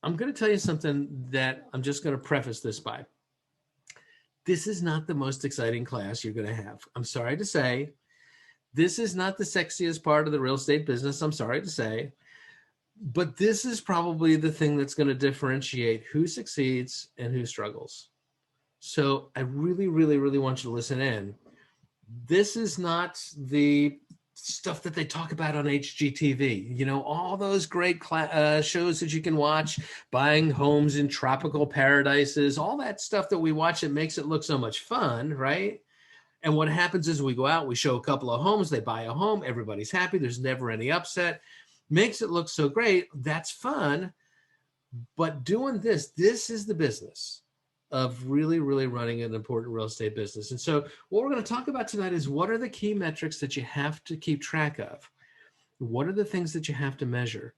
I'm going to tell you something that I'm just going to preface this by. This is not the most exciting class you're going to have. I'm sorry to say. This is not the sexiest part of the real estate business. I'm sorry to say. But this is probably the thing that's going to differentiate who succeeds and who struggles. So I really, really, really want you to listen in. This is not the stuff that they talk about on HGTV. You know, all those great shows that you can watch, buying homes in tropical paradises, all that stuff that we watch that makes it look so much fun, right? And what happens is we go out, we show a couple of homes, they buy a home, everybody's happy, there's never any upset, makes it look so great. That's fun. But doing this is the business of really, really running an important real estate business. And so what we're going to talk about tonight is what are the key metrics that you have to keep track of? What are the things that you have to measure?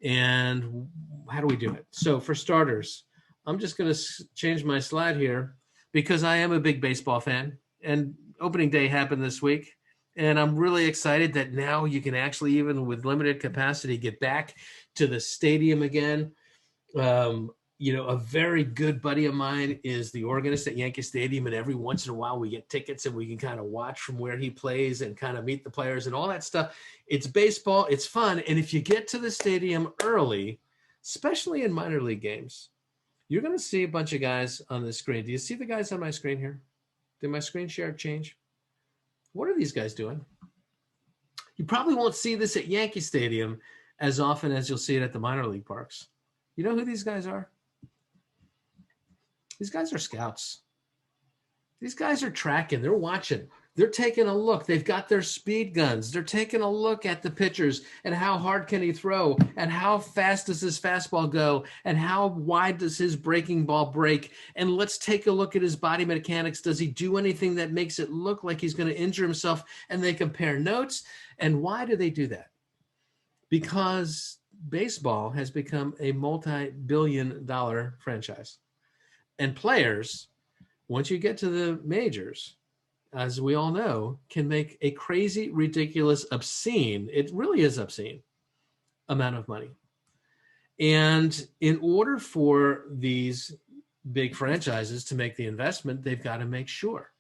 And how do we do it? So for starters, I'm just going to change my slide here because I am a big baseball fan and opening day happened this week. And I'm really excited that now you can actually, even with limited capacity, get back to the stadium again. You know, a very good buddy of mine is the organist at Yankee Stadium, and every once in a while we get tickets and we can kind of watch from where he plays and kind of meet the players and all that stuff. It's baseball, it's fun, and if you get to the stadium early, especially in minor league games, you're going to see a bunch of guys on the screen. Do you see the guys on my screen here? Did my screen share change? What are these guys doing? You probably won't see this at Yankee Stadium as often as you'll see it at the minor league parks. You know who these guys are? These guys are scouts. These guys are tracking. They're watching. They're taking a look. They've got their speed guns. They're taking a look at the pitchers and how hard can he throw and how fast does his fastball go and how wide does his breaking ball break. And let's take a look at his body mechanics. Does he do anything that makes it look like he's going to injure himself? And they compare notes. And why do they do that? Because baseball has become a multi-billion-dollar franchise. And players, once you get to the majors, as we all know, can make a crazy, ridiculous, obscene, it really is obscene, amount of money. And in order for these big franchises to make the investment, they've got to make sure.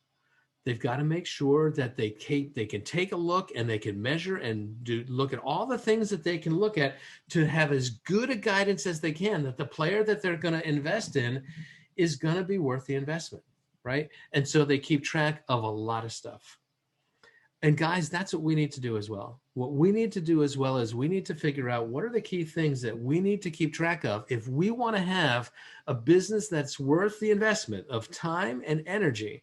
They've got to make sure that they can take a look and they can measure and look at all the things that they can look at to have as good a guidance as they can, that the player that they're going to invest in is going to be worth the investment, right? And so they keep track of a lot of stuff. And guys, that's what we need to do as well. What we need to do as well is we need to figure out what are the key things that we need to keep track of if we want to have a business that's worth the investment of time and energy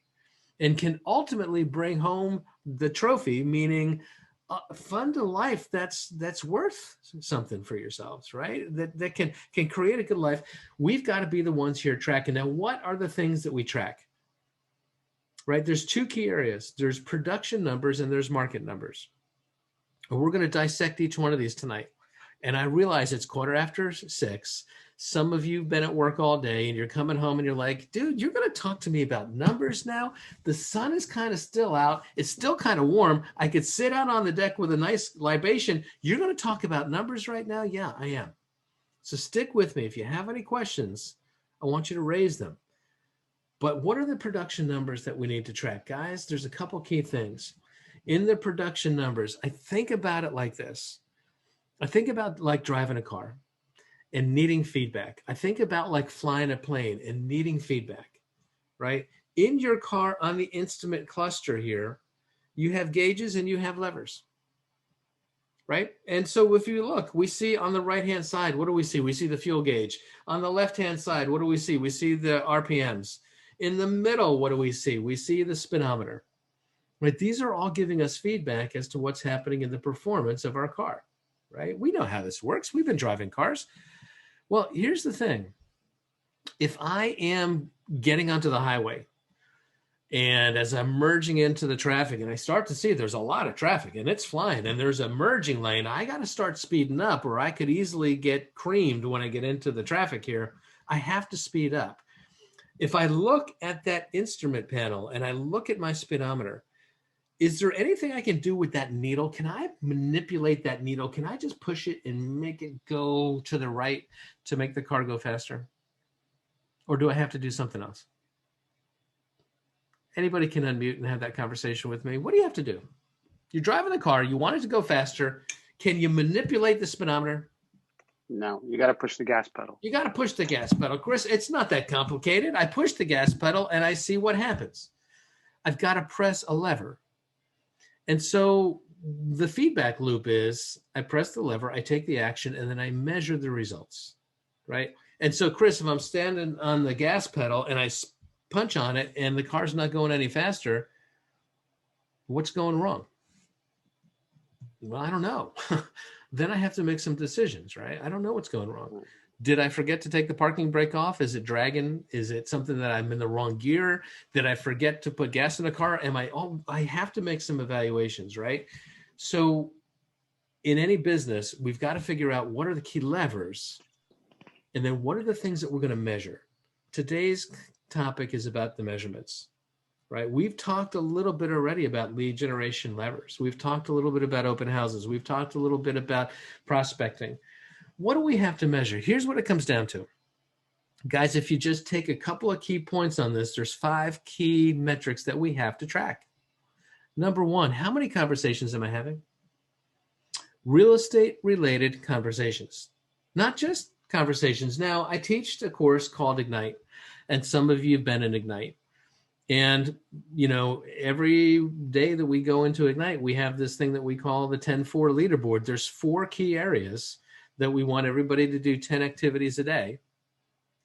and can ultimately bring home the trophy, meaning fun to life that's worth something for yourselves, right? That can create a good life. We've got to be the ones here tracking. Now, what are the things that we track? Right? There's two key areas. There's production numbers and there's market numbers. And we're going to dissect each one of these tonight. And I realize it's 6:15. Some of you have been at work all day and you're coming home and you're like, dude, you're going to talk to me about numbers now? The sun is kind of still out. It's still kind of warm. I could sit out on the deck with a nice libation. You're going to talk about numbers right now? Yeah, I am. So stick with me. If you have any questions, I want you to raise them. But what are the production numbers that we need to track? Guys, there's a couple key things. In the production numbers, I think about it like this. I think about like driving a car and needing feedback. I think about like flying a plane and needing feedback, right? In your car on the instrument cluster here, you have gauges and you have levers, right? And so if you look, we see on the right-hand side, what do we see? We see the fuel gauge. On the left-hand side, what do we see? We see the RPMs. In the middle, what do we see? We see the speedometer, right? These are all giving us feedback as to what's happening in the performance of our car, right? We know how this works. We've been driving cars. Well, here's the thing. If I am getting onto the highway and as I'm merging into the traffic and I start to see there's a lot of traffic and it's flying and there's a merging lane, I got to start speeding up or I could easily get creamed when I get into the traffic here. I have to speed up. If I look at that instrument panel and I look at my speedometer, is there anything I can do with that needle? Can I manipulate that needle? Can I just push it and make it go to the right to make the car go faster? Or do I have to do something else? Anybody can unmute and have that conversation with me. What do you have to do? You're driving the car. You want it to go faster. Can you manipulate the speedometer? No, you got to push the gas pedal. You got to push the gas pedal. Chris, it's not that complicated. I push the gas pedal and I see what happens. I've got to press a lever. And so the feedback loop is I press the lever, I take the action, and then I measure the results, right? And so, Chris, if I'm standing on the gas pedal and I punch on it and the car's not going any faster, what's going wrong? Well, I don't know. Then I have to make some decisions, right? I don't know what's going wrong. Did I forget to take the parking brake off? Is it dragging? Is it something that I'm in the wrong gear? Did I forget to put gas in the car? I have to make some evaluations, right? So in any business, we've got to figure out what are the key levers and then what are the things that we're going to measure. Today's topic is about the measurements. Right. We've talked a little bit already about lead generation levers. We've talked a little bit about open houses. We've talked a little bit about prospecting. What do we have to measure? Here's what it comes down to. Guys, if you just take a couple of key points on this, there's 5 key metrics that we have to track. Number 1, how many conversations am I having? Real estate related conversations, not just conversations. Now, I teach a course called Ignite, and some of you have been in Ignite. And, you know, every day that we go into Ignite, we have this thing that we call the 10-4 leaderboard. There's 4 key areas that we want everybody to do 10 activities a day,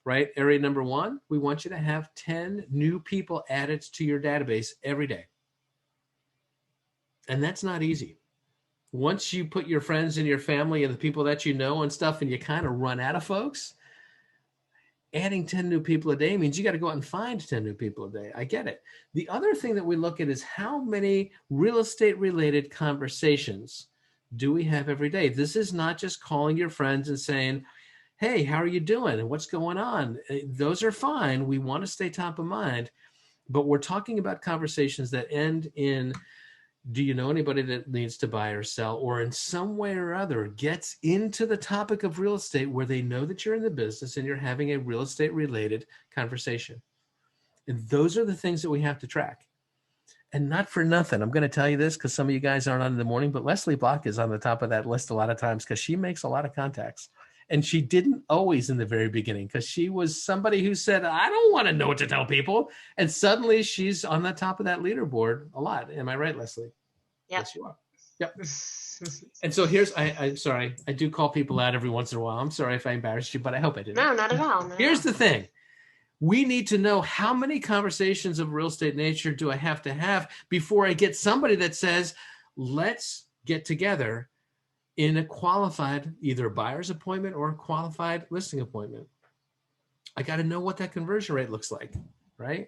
right? Area number 1, we want you to have 10 new people added to your database every day. And that's not easy. Once you put your friends and your family and the people that you know and stuff, and you kind of run out of folks, adding 10 new people a day means you got to go out and find 10 new people a day. I get it. The other thing that we look at is how many real estate related conversations do we have every day? This is not just calling your friends and saying, hey, how are you doing? And what's going on? Those are fine. We want to stay top of mind, but we're talking about conversations that end in, do you know anybody that needs to buy or sell, or in some way or other gets into the topic of real estate where they know that you're in the business and you're having a real estate related conversation. And those are the things that we have to track. And not for nothing, I'm going to tell you this because some of you guys aren't on in the morning, but Leslie Block is on the top of that list a lot of times because she makes a lot of contacts. And she didn't always in the very beginning because she was somebody who said, I don't want to know what to tell people. And suddenly she's on the top of that leaderboard a lot. Am I right, Leslie? Yep. Yes, you are. Yep. And so here's, I'm sorry, I do call people out every once in a while. I'm sorry if I embarrassed you, but I hope I didn't. No, not at all. Here's the thing. We need to know how many conversations of real estate nature do I have to have before I get somebody that says, let's get together in a qualified either buyer's appointment or a qualified listing appointment. I got to know what that conversion rate looks like, right?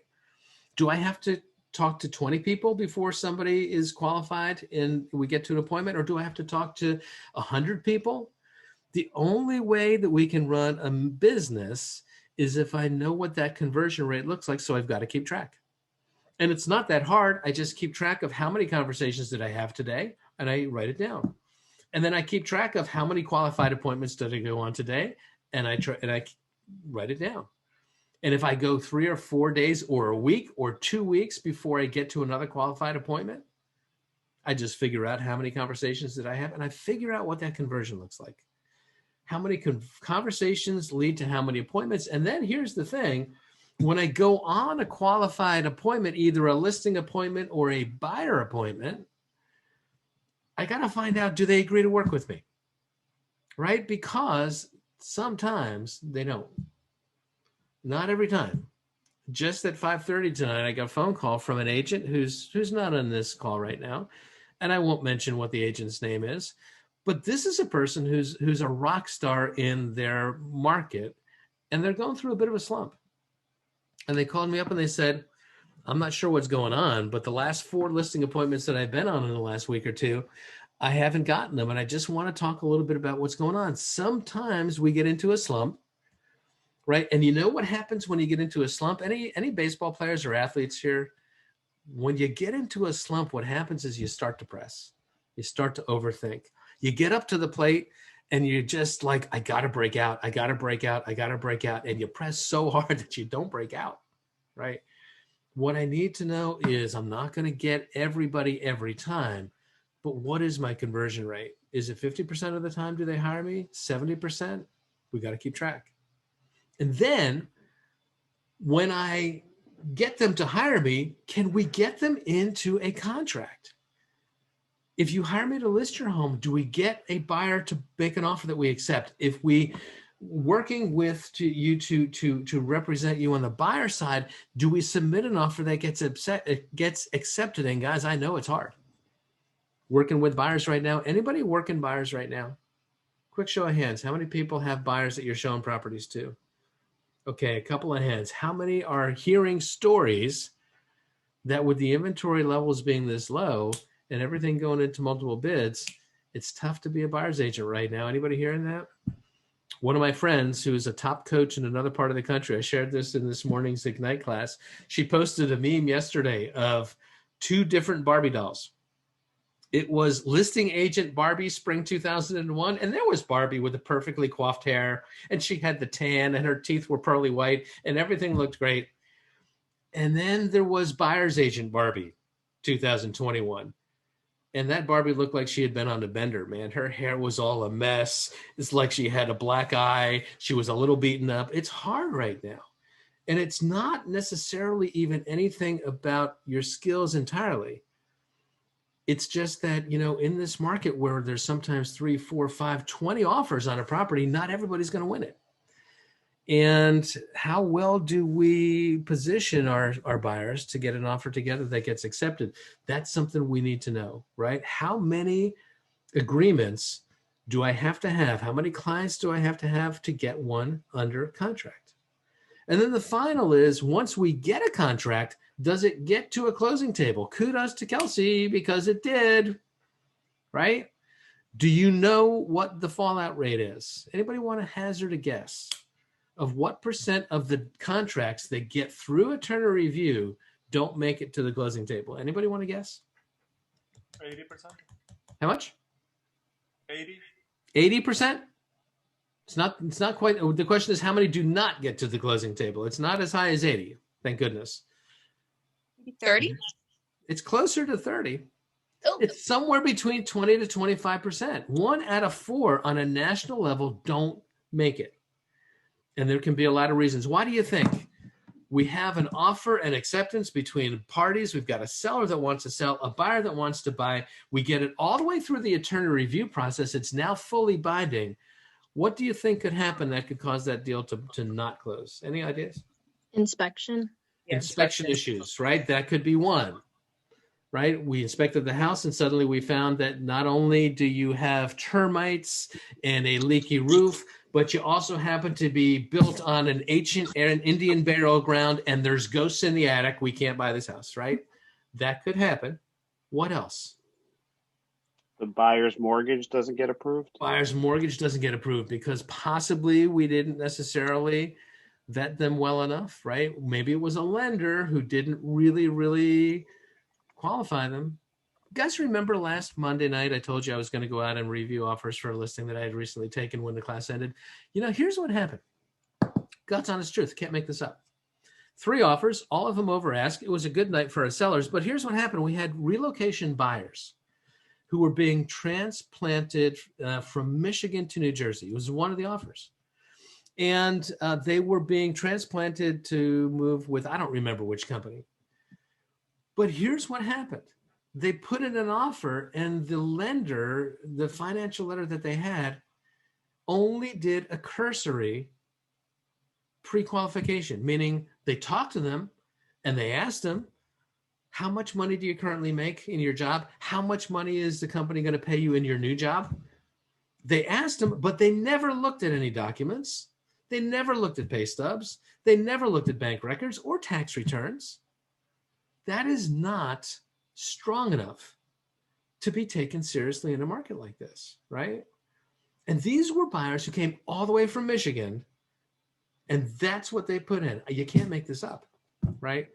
Do I have to talk to 20 people before somebody is qualified and we get to an appointment, or do I have to talk to 100 people? The only way that we can run a business is if I know what that conversion rate looks like. So I've got to keep track. And it's not that hard. I just keep track of how many conversations did I have today, and I write it down. And then I keep track of how many qualified appointments did I go on today, and I write it down. And if I go 3 or 4 days or a week or 2 weeks before I get to another qualified appointment, I just figure out how many conversations did I have, and I figure out what that conversion looks like. How many conversations lead to how many appointments? And then here's the thing. When I go on a qualified appointment, either a listing appointment or a buyer appointment, I got to find out, do they agree to work with me? Right? Because sometimes they don't. Not every time. Just at 5:30 tonight, I got a phone call from an agent who's not on this call right now. And I won't mention what the agent's name is. But this is a person who's a rock star in their market, and they're going through a bit of a slump. And they called me up and they said, I'm not sure what's going on, but the last 4 listing appointments that I've been on in the last week or two, I haven't gotten them. And I just want to talk a little bit about what's going on. Sometimes we get into a slump, right? And you know what happens when you get into a slump? Any baseball players or athletes here? when you get into a slump, what happens is you start to press. You start to overthink. You get up to the plate and you're just like, I got to break out. I got to break out. I got to break out. And you press so hard that you don't break out, right? What I need to know is I'm not going to get everybody every time, but what is my conversion rate? Is it 50% of the time do they hire me? 70%? We got to keep track. And then when I get them to hire me, can we get them into a contract? If you hire me to list your home, do we get a buyer to make an offer that we accept? If we working with you to represent you on the buyer side, do we submit an offer that gets accepted? And guys, I know it's hard. Working with buyers right now. Anybody working buyers right now? Quick show of hands. How many people have buyers that you're showing properties to? Okay, a couple of hands. How many are hearing stories that with the inventory levels being this low and everything going into multiple bids, it's tough to be a buyer's agent right now? Anybody hearing that? One of my friends who is a top coach in another part of the country, I shared this in this morning's Ignite class. She posted a meme yesterday of 2 different Barbie dolls. It was listing agent Barbie spring 2001, and there was Barbie with the perfectly coiffed hair, and she had the tan, and her teeth were pearly white, and everything looked great. And then there was buyer's agent Barbie 2021. And that Barbie looked like she had been on a bender, man. Her hair was all a mess. It's like she had a black eye. She was a little beaten up. It's hard right now. And it's not necessarily even anything about your skills entirely. It's just that, you know, in this market where there's sometimes 3, 4, 5, 20 offers on a property, not everybody's going to win it. And how well do we position our buyers to get an offer together that gets accepted? That's something we need to know, right? How many agreements do I have to have? How many clients do I have to get one under contract? And then the final is, once we get a contract, does it get to a closing table? Kudos to Kelsey, because it did, right? Do you know what the fallout rate is? Anybody want to hazard a guess of what % of the contracts that get through attorney review don't make it to the closing table? Anybody want to guess? 80%. How much? 80. 80%? It's not quite. The question is, how many do not get to the closing table? It's not as high as 80. Thank goodness. 30? It's closer to 30. Oh. It's somewhere between 20 to 25%. 1 out of 4 on a national level don't make it. And there can be a lot of reasons. Why do you think? We have an offer and acceptance between parties. We've got a seller that wants to sell, a buyer that wants to buy. We get it all the way through the attorney review process. It's now fully binding. What do you think could happen that could cause that deal to not close? Any ideas? Inspection. Yeah, inspection issues, right? That could be one, right? We inspected the house and suddenly we found that not only do you have termites and a leaky roof, but you also happen to be built on an ancient Indian burial ground and there's ghosts in the attic. We can't buy this house, right? That could happen. What else? The buyer's mortgage doesn't get approved. Buyer's mortgage doesn't get approved because possibly we didn't necessarily vet them well enough, right? Maybe it was a lender who didn't really qualify them. You guys remember last Monday night, I told you I was going to go out and review offers for a listing that I had recently taken when the class ended. You know, here's what happened. God's honest truth. Can't make this up. 3 offers, all of them over ask. It was a good night for our sellers, but here's what happened. We had relocation buyers who were being transplanted from Michigan to New Jersey. It was one of the offers. And they were being transplanted to move with, I don't remember which company. But here's what happened. They put in an offer and the lender, the financial letter that they had, only did a cursory pre-qualification, meaning they talked to them and they asked them, how much money do you currently make in your job? How much money is the company going to pay you in your new job? They asked them, but they never looked at any documents. They never looked at pay stubs. They never looked at bank records or tax returns. That is not strong enough to be taken seriously in a market like this, right? And these were buyers who came all the way from Michigan, and that's what they put in. You can't make this up, right?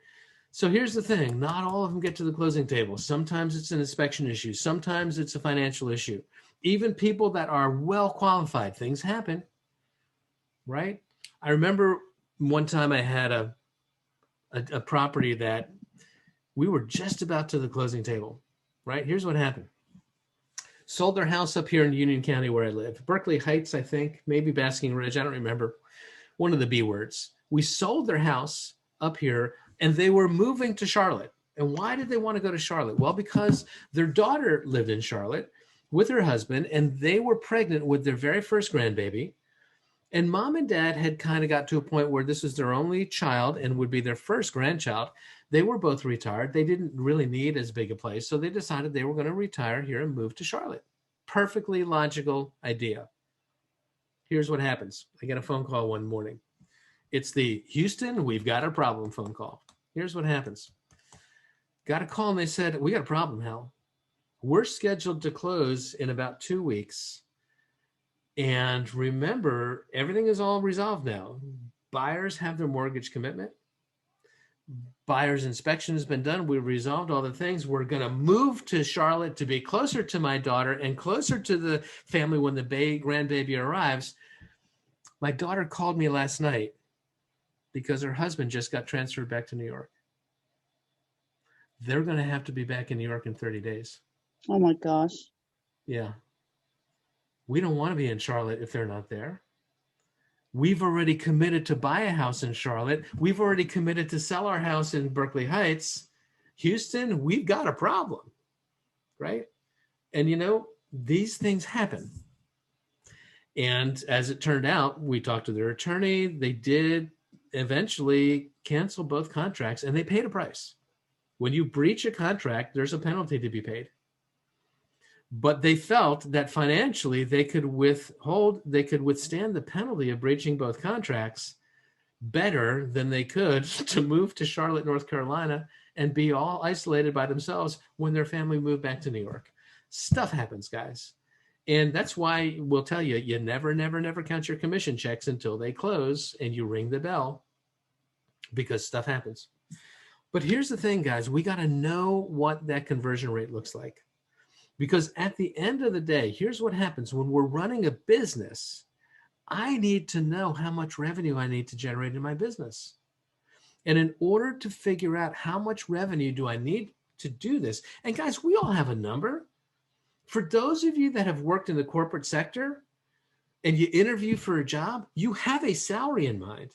So here's the thing. Not all of them get to the closing table. Sometimes it's an inspection issue. Sometimes it's a financial issue. Even people that are well qualified, things happen, right? I remember one time I had a property that we were just about to the closing table, right? Here's what happened. Sold their house up here in Union County where I live. Berkeley Heights, I think, maybe Basking Ridge. I don't remember. One of the B words. We sold their house up here and they were moving to Charlotte. And why did they want to go to Charlotte? Well, because their daughter lived in Charlotte with her husband and they were pregnant with their very first grandbaby. And mom and dad had kind of got to a point where this was their only child and would be their first grandchild. They were both retired. They didn't really need as big a place. So they decided they were going to retire here and move to Charlotte. Perfectly logical idea. Here's what happens. I get a phone call one morning. It's the Houston, we've got a problem phone call. Here's what happens. Got a call and they said, we got a problem, Hal. We're scheduled to close in about 2 weeks. And remember, everything is all resolved now. Buyers have their mortgage commitment. Buyer's inspection has been done. We've resolved all the things. We're going to move to Charlotte to be closer to my daughter and closer to the family when the grandbaby arrives. My daughter called me last night because her husband just got transferred back to New York. They're going to have to be back in New York in 30 days. Oh my gosh. Yeah. We don't want to be in Charlotte if they're not there. We've already committed to buy a house in Charlotte. We've already committed to sell our house in Berkeley Heights. Houston, we've got a problem, right? And you know, these things happen. And as it turned out, we talked to their attorney. They did eventually cancel both contracts and they paid a price. When you breach a contract, there's a penalty to be paid. But they felt that financially they could withstand the penalty of breaching both contracts better than they could to move to Charlotte, North Carolina and be all isolated by themselves when their family moved back to New York. Stuff happens, guys. And that's why we'll tell you, you never, never, never count your commission checks until they close and you ring the bell because stuff happens. But here's the thing, guys, we got to know what that conversion rate looks like. Because at the end of the day, here's what happens when we're running a business. I need to know how much revenue I need to generate in my business. And in order to figure out how much revenue do I need to do this, and guys, we all have a number. For those of you that have worked in the corporate sector and you interview for a job, you have a salary in mind.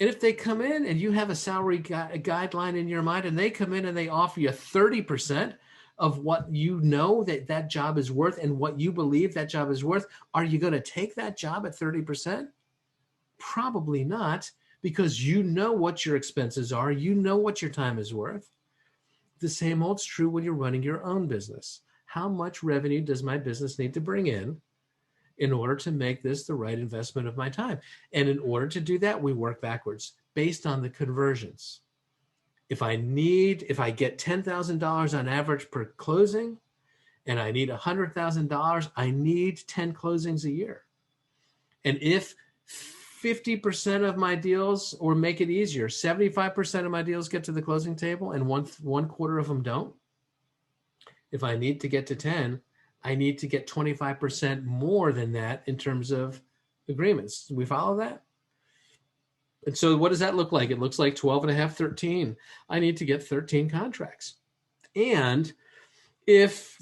And if they come in and you have a salary guideline in your mind and they come in and they offer you 30% of what you know that job is worth and what you believe that job is worth, are you going to take that job at 30%? Probably not, because you know what your expenses are. You know what your time is worth. The same holds true when you're running your own business. How much revenue does my business need to bring in order to make this the right investment of my time? And in order to do that, we work backwards based on the conversions. If I get $10,000 on average per closing and I need $100,000, I need 10 closings a year. And if 50% of my deals, or make it easier, 75% of my deals get to the closing table and one quarter of them don't, if I need to get to 10, I need to get 25% more than that in terms of agreements. We follow that? And so what does that look like? It looks like 12 and a half, 13. I need to get 13 contracts. And if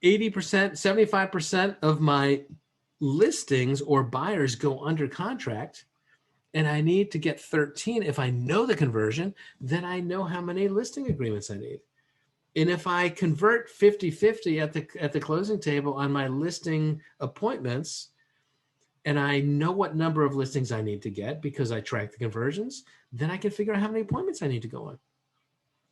80%, 75% of my listings or buyers go under contract and I need to get 13, if I know the conversion, then I know how many listing agreements I need. And if I convert 50-50 at the closing table on my listing appointments, and I know what number of listings I need to get because I track the conversions, then I can figure out how many appointments I need to go on.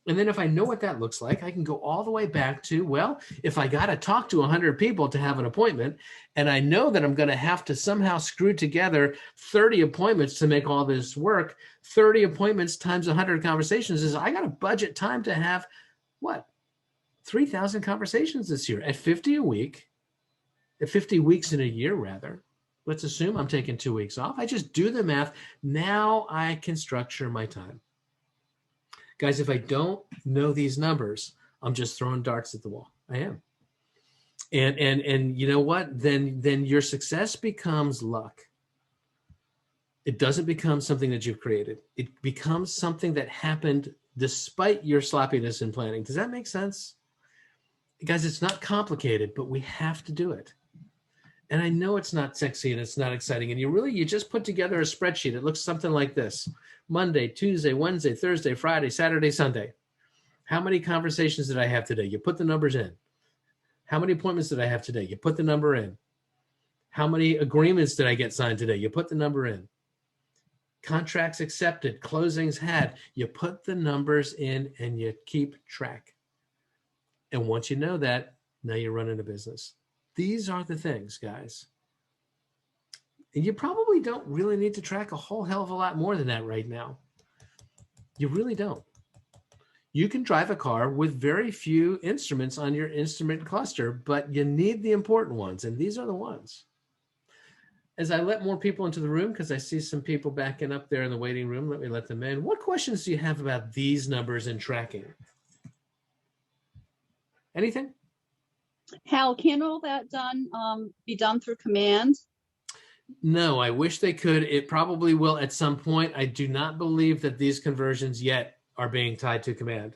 And then if I know what that looks like, I can go all the way back to, well, if I got to talk to 100 people to have an appointment, and I know that I'm going to have to somehow screw together 30 appointments to make all this work, 30 appointments times 100 conversations is I got to budget time to have, what, 3,000 conversations this year at 50 a week, at 50 weeks in a year, rather. Let's assume I'm taking 2 weeks off. I just do the math. Now I can structure my time. Guys, if I don't know these numbers, I'm just throwing darts at the wall. I am. And you know what? Then your success becomes luck. It doesn't become something that you've created. It becomes something that happened despite your sloppiness in planning. Does that make sense? Guys, it's not complicated, but we have to do it. And I know it's not sexy and it's not exciting. And you just put together a spreadsheet. It looks something like this: Monday, Tuesday, Wednesday, Thursday, Friday, Saturday, Sunday. How many conversations did I have today? You put the numbers in. How many appointments did I have today? You put the number in. How many agreements did I get signed today? You put the number in. Contracts accepted, closings had. You put the numbers in and you keep track. And once you know that, now you're running a business. These are the things, guys. And you probably don't really need to track a whole hell of a lot more than that right now. You really don't. You can drive a car with very few instruments on your instrument cluster, but you need the important ones, and these are the ones. As I let more people into the room, because I see some people backing up there in the waiting room, let me let them in. What questions do you have about these numbers and tracking? Anything? Hal, can all that be done through command? No, I wish they could. It probably will at some point. I do not believe that these conversions yet are being tied to command.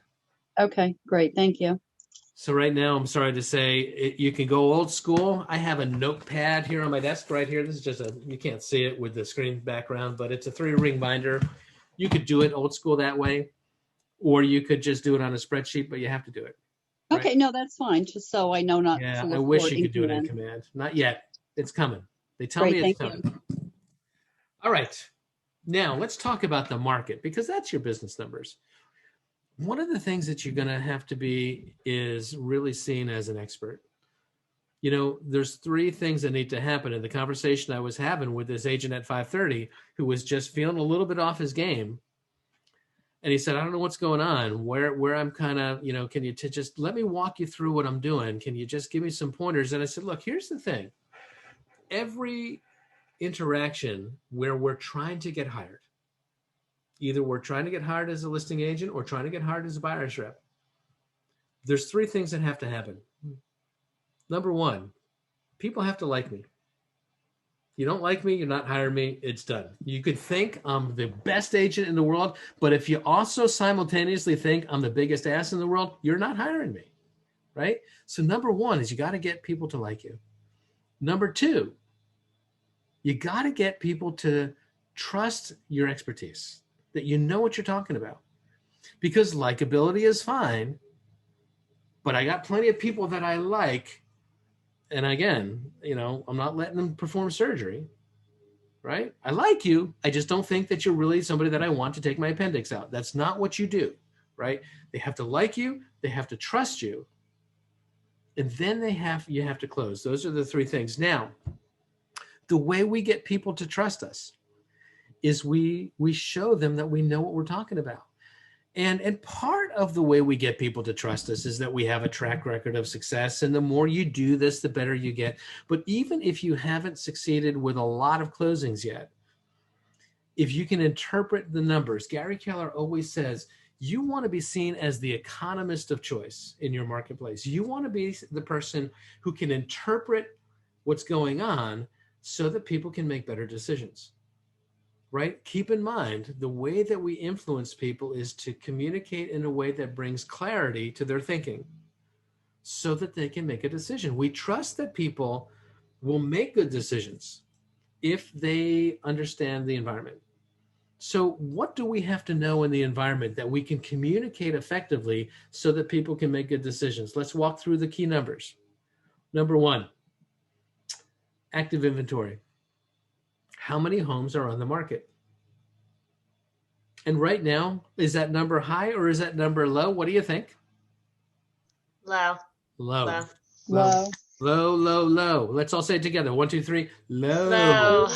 Okay, great. Thank you. So right now, I'm sorry to say, you can go old school. I have a notepad here on my desk right here. This is just you can't see it with the screen background, but it's a 3-ring binder. You could do it old school that way, or you could just do it on a spreadsheet, but you have to do it. Right? Okay, no, that's fine. Just so I know not Yeah, to look I wish for you could do it in command. Not yet. It's coming. They tell me it's coming. All right. Now let's talk about the market, because that's your business numbers. One of the things that you're going to have to be is really seen as an expert. You know, there's 3 things that need to happen. In the conversation I was having with this agent at 5:30 who was just feeling a little bit off his game. And he said, I don't know what's going on, where I'm kind of, you know, can you just let me walk you through what I'm doing? Can you just give me some pointers? And I said, look, here's the thing. Every interaction where we're trying to get hired, either we're trying to get hired as a listing agent or trying to get hired as a buyer's rep, there's 3 things that have to happen. Number 1, people have to like me. You don't like me, you're not hiring me, it's done. You could think I'm the best agent in the world, but if you also simultaneously think I'm the biggest ass in the world, you're not hiring me, right? So number 1 is you got to get people to like you. Number 2, you got to get people to trust your expertise, that you know what you're talking about. Because likability is fine, but I got plenty of people that I like. And again, you know, I'm not letting them perform surgery, right? I like you. I just don't think that you're really somebody that I want to take my appendix out. That's not what you do, right? They have to like you. They have to trust you. And then you have to close. Those are the 3 things. Now, the way we get people to trust us is we show them that we know what we're talking about. And part of the way we get people to trust us is that we have a track record of success. And the more you do this, the better you get. But even if you haven't succeeded with a lot of closings yet, if you can interpret the numbers, Gary Keller always says, you want to be seen as the economist of choice in your marketplace. You want to be the person who can interpret what's going on so that people can make better decisions. Right? Keep in mind, the way that we influence people is to communicate in a way that brings clarity to their thinking so that they can make a decision. We trust that people will make good decisions if they understand the environment. So what do we have to know in the environment that we can communicate effectively so that people can make good decisions? Let's walk through the key numbers. Number 1, active inventory. How many homes are on the market? And right now, is that number high or is that number low? What do you think? Low. Low. Low. Low. Low, low, low. Let's all say it together. 1, 2, 3. Low. Low.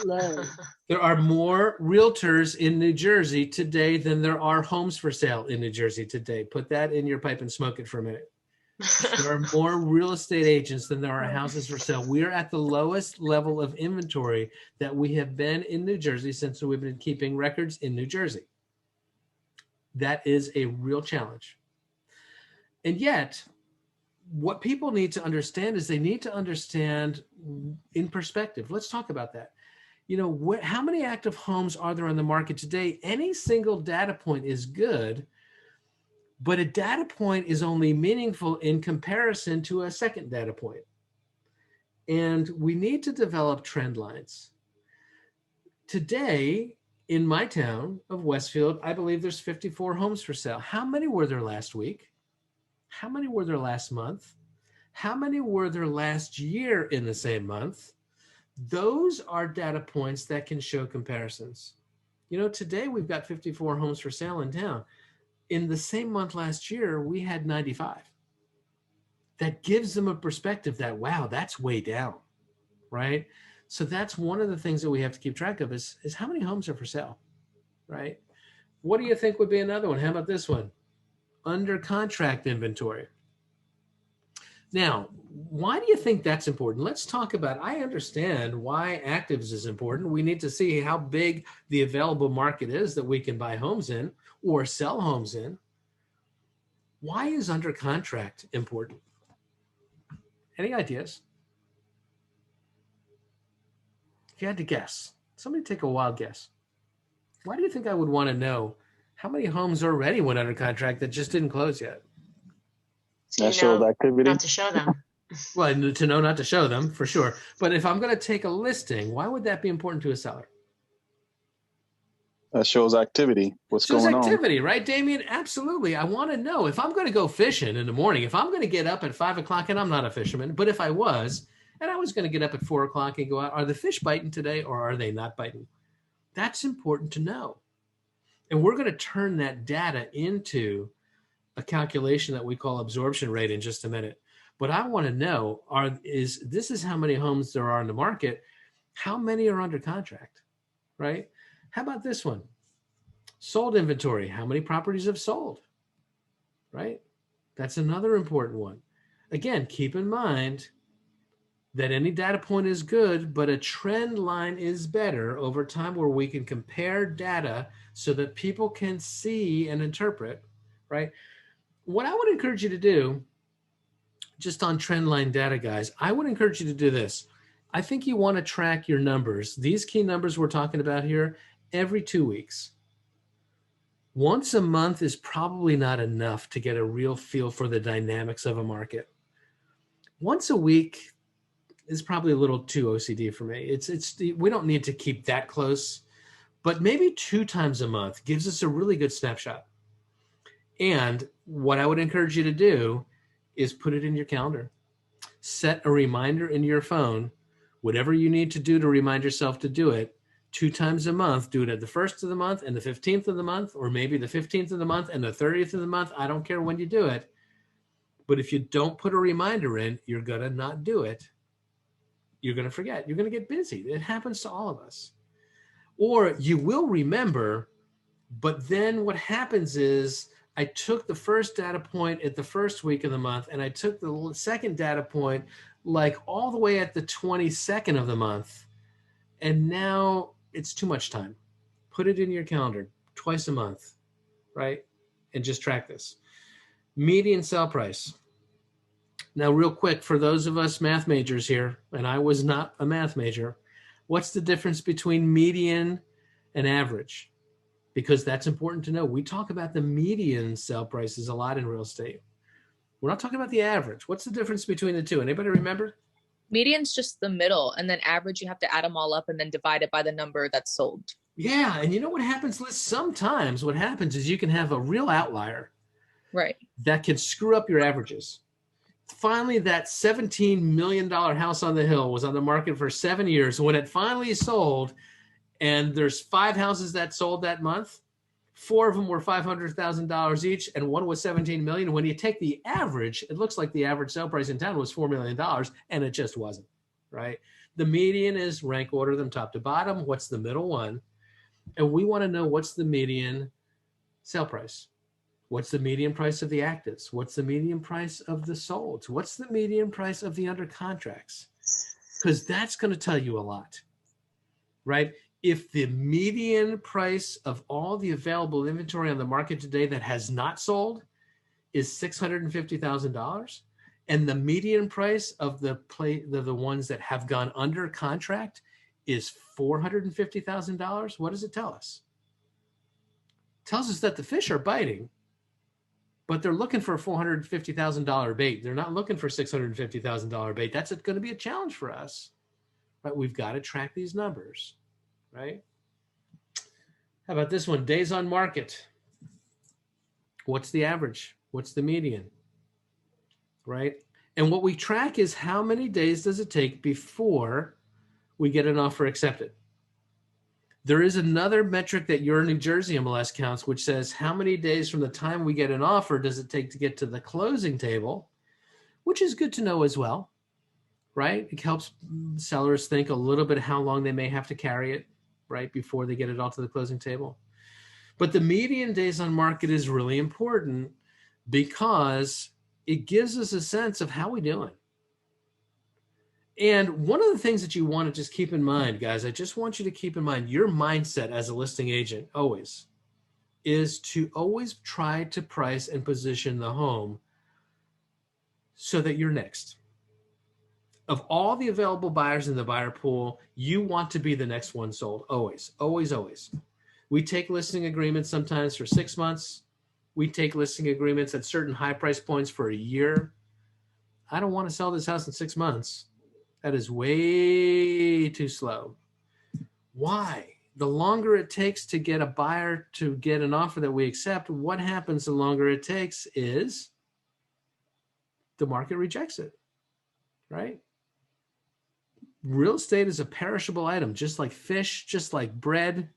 Low. There are more realtors in New Jersey today than there are homes for sale in New Jersey today. Put that in your pipe and smoke it for a minute. There are more real estate agents than there are houses for sale. We are at the lowest level of inventory that we have been in New Jersey since we've been keeping records in New Jersey. That is a real challenge. And yet, what people need to understand is they need to understand in perspective. Let's talk about that. How many active homes are there on the market today? Any single data point is good, but a data point is only meaningful in comparison to a second data point. And we need to develop trend lines. Today, in my town of Westfield, I believe there's 54 homes for sale. How many were there last week? How many were there last month? How many were there last year in the same month? Those are data points that can show comparisons. Today we've got 54 homes for sale in town. In the same month last year, we had 95. That gives them a perspective that, wow, that's way down, right? So that's one of the things that we have to keep track of is how many homes are for sale, right? What do you think would be another one? How about this one? Under contract inventory. Now, why do you think that's important? Let's talk about, I understand why actives is important. We need to see how big the available market is that we can buy homes in or sell homes in. Why is under contract important? Any ideas? If you had to guess, somebody take a wild guess. Why do you think I would want to know how many homes already went under contract that just didn't close yet? So That shows activity. not to show them. Well, to know not to show them, for sure. But if I'm going to take a listing, why would that be important to a seller? That shows activity. What's Shows going on? activity, right, Damien? Absolutely. I want to know if I'm going to go fishing in the morning, if I'm going to get up at 5 o'clock, and I'm not a fisherman, but if I was, and I was going to get up at 4 o'clock and go out, are the fish biting today or are they not biting? That's important to know. And we're going to turn that data into a calculation that we call absorption rate in just a minute. But I want to know, this is how many homes there are in the market. How many are under contract, right? How about this one? Sold inventory. How many properties have sold, right? That's another important one. Again, keep in mind that any data point is good, but a trend line is better over time where we can compare data so that people can see and interpret, right? What I would encourage you to do, just on trend line data, guys, I would encourage you to do this. I think you want to track your numbers, these key numbers we're talking about here, every 2 weeks. Once a month is probably not enough to get a real feel for the dynamics of a market. Once a week is probably a little too OCD for me. We don't need to keep that close, but maybe 2 times a month gives us a really good snapshot. And what I would encourage you to do is put it in your calendar. Set a reminder in your phone, whatever you need to do to remind yourself to do it, 2 times a month. Do it at the 1st of the month and the 15th of the month, or maybe the 15th of the month and the 30th of the month. I don't care when you do it. But if you don't put a reminder in, you're going to not do it. You're going to forget. You're going to get busy. It happens to all of us. Or you will remember, but then what happens is I took the first data point at the first week of the month, and I took the second data point like all the way at the 22nd of the month. And now it's too much time. Put it in your calendar twice a month, right? And just track this. Median sell price. Now, real quick, for those of us math majors here, and I was not a math major, what's the difference between median and average? Because that's important to know. We talk about the median sell prices a lot in real estate. We're not talking about the average. What's the difference between the two? Anybody remember? Median's just the middle, and then average, you have to add them all up and then divide it by the number that's sold. Yeah, and you know what happens, Liz? Sometimes what happens is you can have a real outlier, right, that can screw up your averages. Finally, that $17 million house on the hill was on the market for 7 years. When it finally sold, and there's 5 houses that sold that month, 4 of them were $500,000 each, and one was $17 million. When you take the average, it looks like the average sale price in town was $4 million, and it just wasn't, right? The median is rank order them top to bottom. What's the middle one? And we want to know what's the median sale price. What's the median price of the actives? What's the median price of the solds? What's the median price of the under contracts? Because that's going to tell you a lot, right? if the median price of all the available inventory on the market today that has not sold is $650,000, and the median price of the ones that have gone under contract is $450,000, what does it tell us? It tells us that the fish are biting, but they're looking for a $450,000 bait. They're not looking for $650,000 bait. That's going to be a challenge for us, but we've got to track these numbers, right? How about this one? Days on market. What's the average? What's the median? Right? And what we track is how many days does it take before we get an offer accepted. There is another metric that your New Jersey MLS counts, which says how many days from the time we get an offer does it take to get to the closing table, which is good to know as well, right? It helps sellers think a little bit how long they may have to carry it, right, before they get it all to the closing table. But the median days on market is really important because it gives us a sense of how we're doing. And one of the things that you want to just keep in mind, guys, I just want you to keep in mind your mindset as a listing agent always is to always try to price and position the home so that you're next. Of all the available buyers in the buyer pool, you want to be the next one sold. Always, always, always. We take listing agreements sometimes for 6 months. We take listing agreements at certain high price points for a year. I don't want to sell this house in 6 months. That is way too slow. Why? The longer it takes to get a buyer to get an offer that we accept, what happens the longer it takes is the market rejects it, right? Real estate is a perishable item, just like fish, just like bread.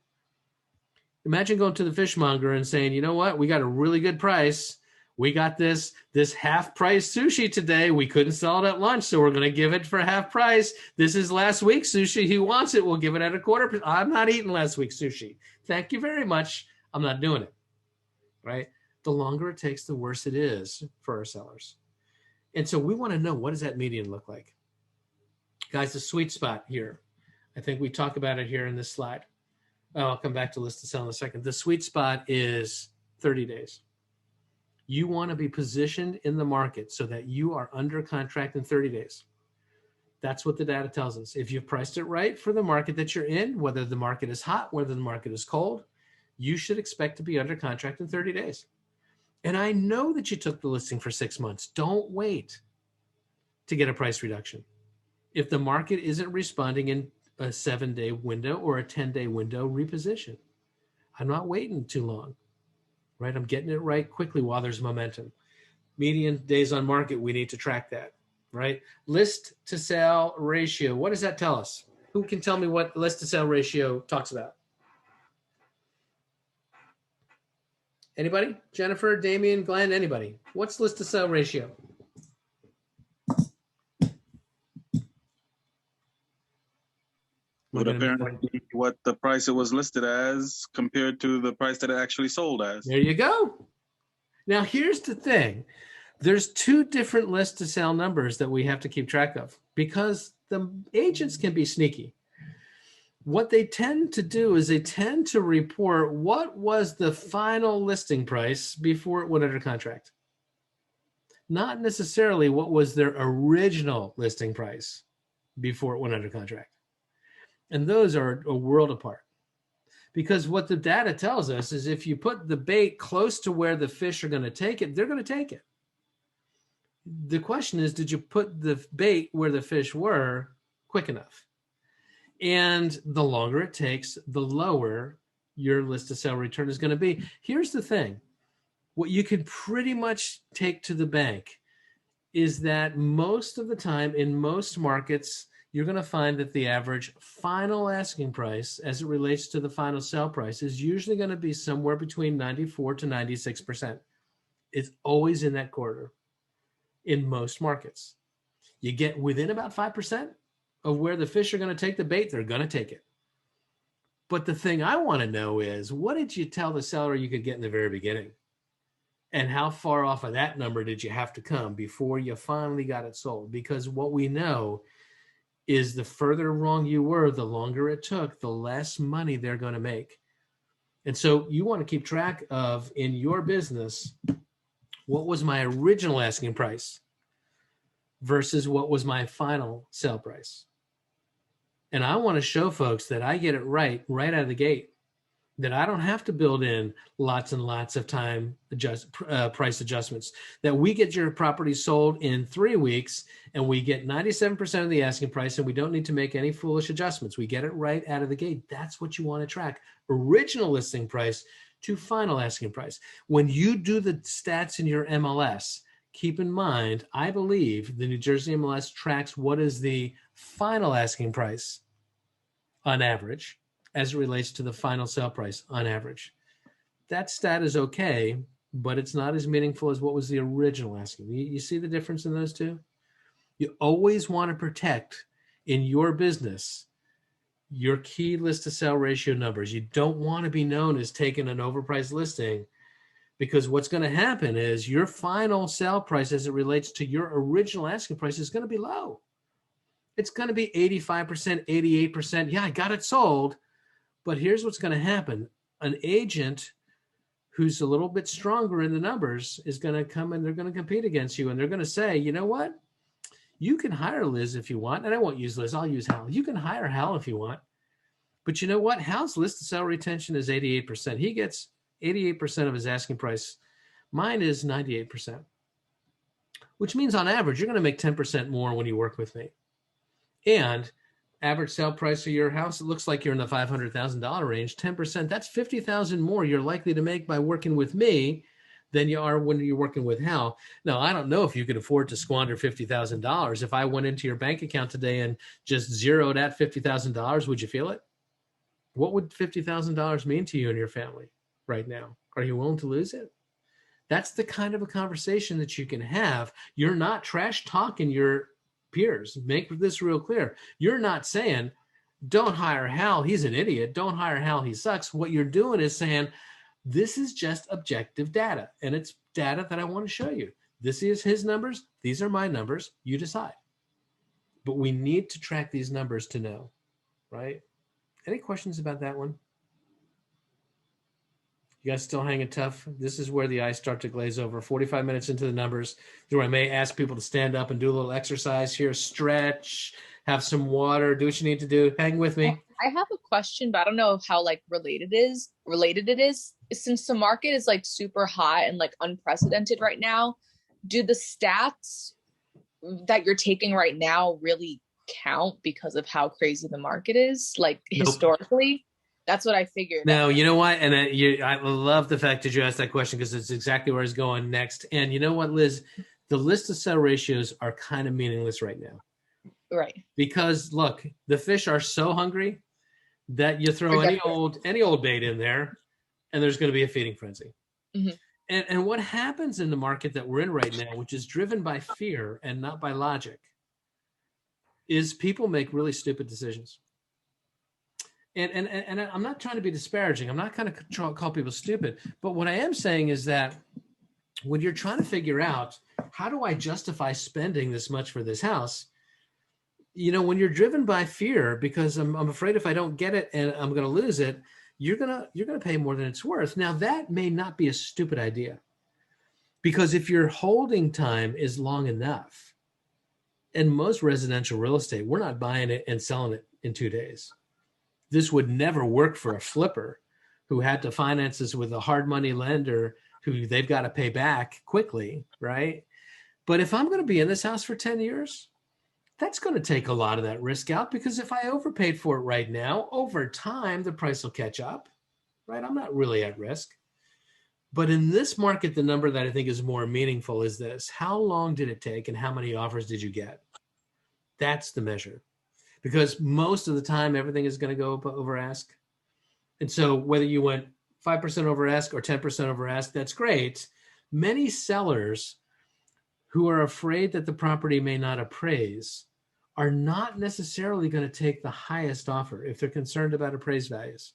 Imagine going to the fishmonger and saying, you know what? We got a really good price. We got this half price sushi today. We couldn't sell it at lunch, so we're going to give it for half price. This is last week's sushi. Who wants it? We'll give it at a quarter. I'm not eating last week's sushi. Thank you very much. I'm not doing it, right? The longer it takes, the worse it is for our sellers. And so we want to know, what does that median look like? Guys, the sweet spot here, I think we talk about it here in this slide. I'll come back to list to sell in a second. The sweet spot is 30 days. You want to be positioned in the market so that you are under contract in 30 days. That's what the data tells us. If you've priced it right for the market that you're in, whether the market is hot, whether the market is cold, you should expect to be under contract in 30 days. And I know that you took the listing for 6 months. Don't wait to get a price reduction. If the market isn't responding in a 7-day window or a 10-day window, reposition. I'm not waiting too long, right? I'm getting it right quickly while there's momentum. Median days on market, we need to track that, right? List to sell ratio. What does that tell us? Who can tell me what list to sell ratio talks about? Anybody? Jennifer, Damian, Glenn, anybody? What's list to sell ratio? Would apparently be what the price it was listed as compared to the price that it actually sold as. There you go. Now, here's the thing. There's 2 different list to sell numbers that we have to keep track of because the agents can be sneaky. What they tend to do is they tend to report what was the final listing price before it went under contract. Not necessarily what was their original listing price before it went under contract. And those are a world apart. Because what the data tells us is if you put the bait close to where the fish are going to take it, they're going to take it. The question is, did you put the bait where the fish were quick enough? And the longer it takes, the lower your list to sell return is going to be. Here's the thing. What you can pretty much take to the bank is that most of the time in most markets, you're going to find that the average final asking price as it relates to the final sell price is usually going to be somewhere between 94 to 96%. It's always in that quarter in most markets. You get within about 5% of where the fish are going to take the bait, they're going to take it. But the thing I want to know is, what did you tell the seller you could get in the very beginning? And how far off of that number did you have to come before you finally got it sold? Because what we know is the further wrong you were, the longer it took, the less money they're going to make. And so you want to keep track of, in your business, what was my original asking price versus what was my final sale price. And I want to show folks that I get it right out of the gate, that I don't have to build in lots and lots of time price adjustments, that we get your property sold in 3 weeks and we get 97% of the asking price, and we don't need to make any foolish adjustments. We get it right out of the gate. That's what you want to track. Original listing price to final asking price. When you do the stats in your MLS, keep in mind, I believe the New Jersey MLS tracks what is the final asking price on average as it relates to the final sale price on average. That stat is okay, but it's not as meaningful as what was the original asking. You see the difference in those two? You always want to protect in your business your key list to sale ratio numbers. You don't want to be known as taking an overpriced listing, because what's going to happen is your final sale price as it relates to your original asking price is going to be low. It's going to be 85%, 88%. Yeah, I got it sold. But here's what's going to happen. An agent who's a little bit stronger in the numbers is going to come and they're going to compete against you. And they're going to say, you know what? You can hire Liz if you want. And I won't use Liz. I'll use Hal. You can hire Hal if you want. But you know what? Hal's list to sale retention is 88%. He gets 88% of his asking price. Mine is 98%, which means on average, you're going to make 10% more when you work with me. And average sale price of your house, it looks like you're in the $500,000 range, 10%, that's $50,000 more you're likely to make by working with me than you are when you're working with Hal. Now, I don't know if you could afford to squander $50,000. If I went into your bank account today and just zeroed out $50,000, would you feel it? What would $50,000 mean to you and your family right now? Are you willing to lose it? That's the kind of a conversation that you can have. You're not trash talking your peers. Make this real clear. You're not saying, don't hire Hal, he's an idiot. Don't hire Hal, he sucks. What you're doing is saying, this is just objective data, and it's data that I want to show you. This is his numbers. These are my numbers. You decide. But we need to track these numbers to know, right? Any questions about that one? You guys still hanging tough? This is where the eyes start to glaze over. 45 minutes into the numbers, where I may ask people to stand up and do a little exercise here, stretch, have some water, do what you need to do. Hang with me. I have a question, but I don't know how like related it is. Since the market is like super hot and like unprecedented right now, do the stats that you're taking right now really count because of how crazy the market is? Like Nope. Historically? That's what I figured. No, you know what? And I love the fact that you asked that question, because it's exactly where I was going next. And you know what, Liz? The list of sale ratios are kind of meaningless right now. Right. Because look, the fish are so hungry that you throw any old bait in there, and there's going to be a feeding frenzy. Mm-hmm. And what happens in the market that we're in right now, which is driven by fear and not by logic, is people make really stupid decisions. And I'm not trying to be disparaging. I'm not going to call people stupid. But what I am saying is that when you're trying to figure out, how do I justify spending this much for this house? You know, when you're driven by fear, because I'm afraid if I don't get it and I'm going to lose it, you're going to pay more than it's worth. Now, that may not be a stupid idea, because if your holding time is long enough, in most residential real estate, we're not buying it and selling it in 2 days. This would never work for a flipper who had to finance this with a hard money lender who they've got to pay back quickly, right? But if I'm going to be in this house for 10 years, that's going to take a lot of that risk out, because if I overpaid for it right now, over time, the price will catch up, right? I'm not really at risk. But in this market, the number that I think is more meaningful is this: how long did it take and how many offers did you get? That's the measure. Because most of the time, everything is going to go over ask. And so whether you went 5% over ask or 10% over ask, that's great. Many sellers who are afraid that the property may not appraise are not necessarily going to take the highest offer if they're concerned about appraised values.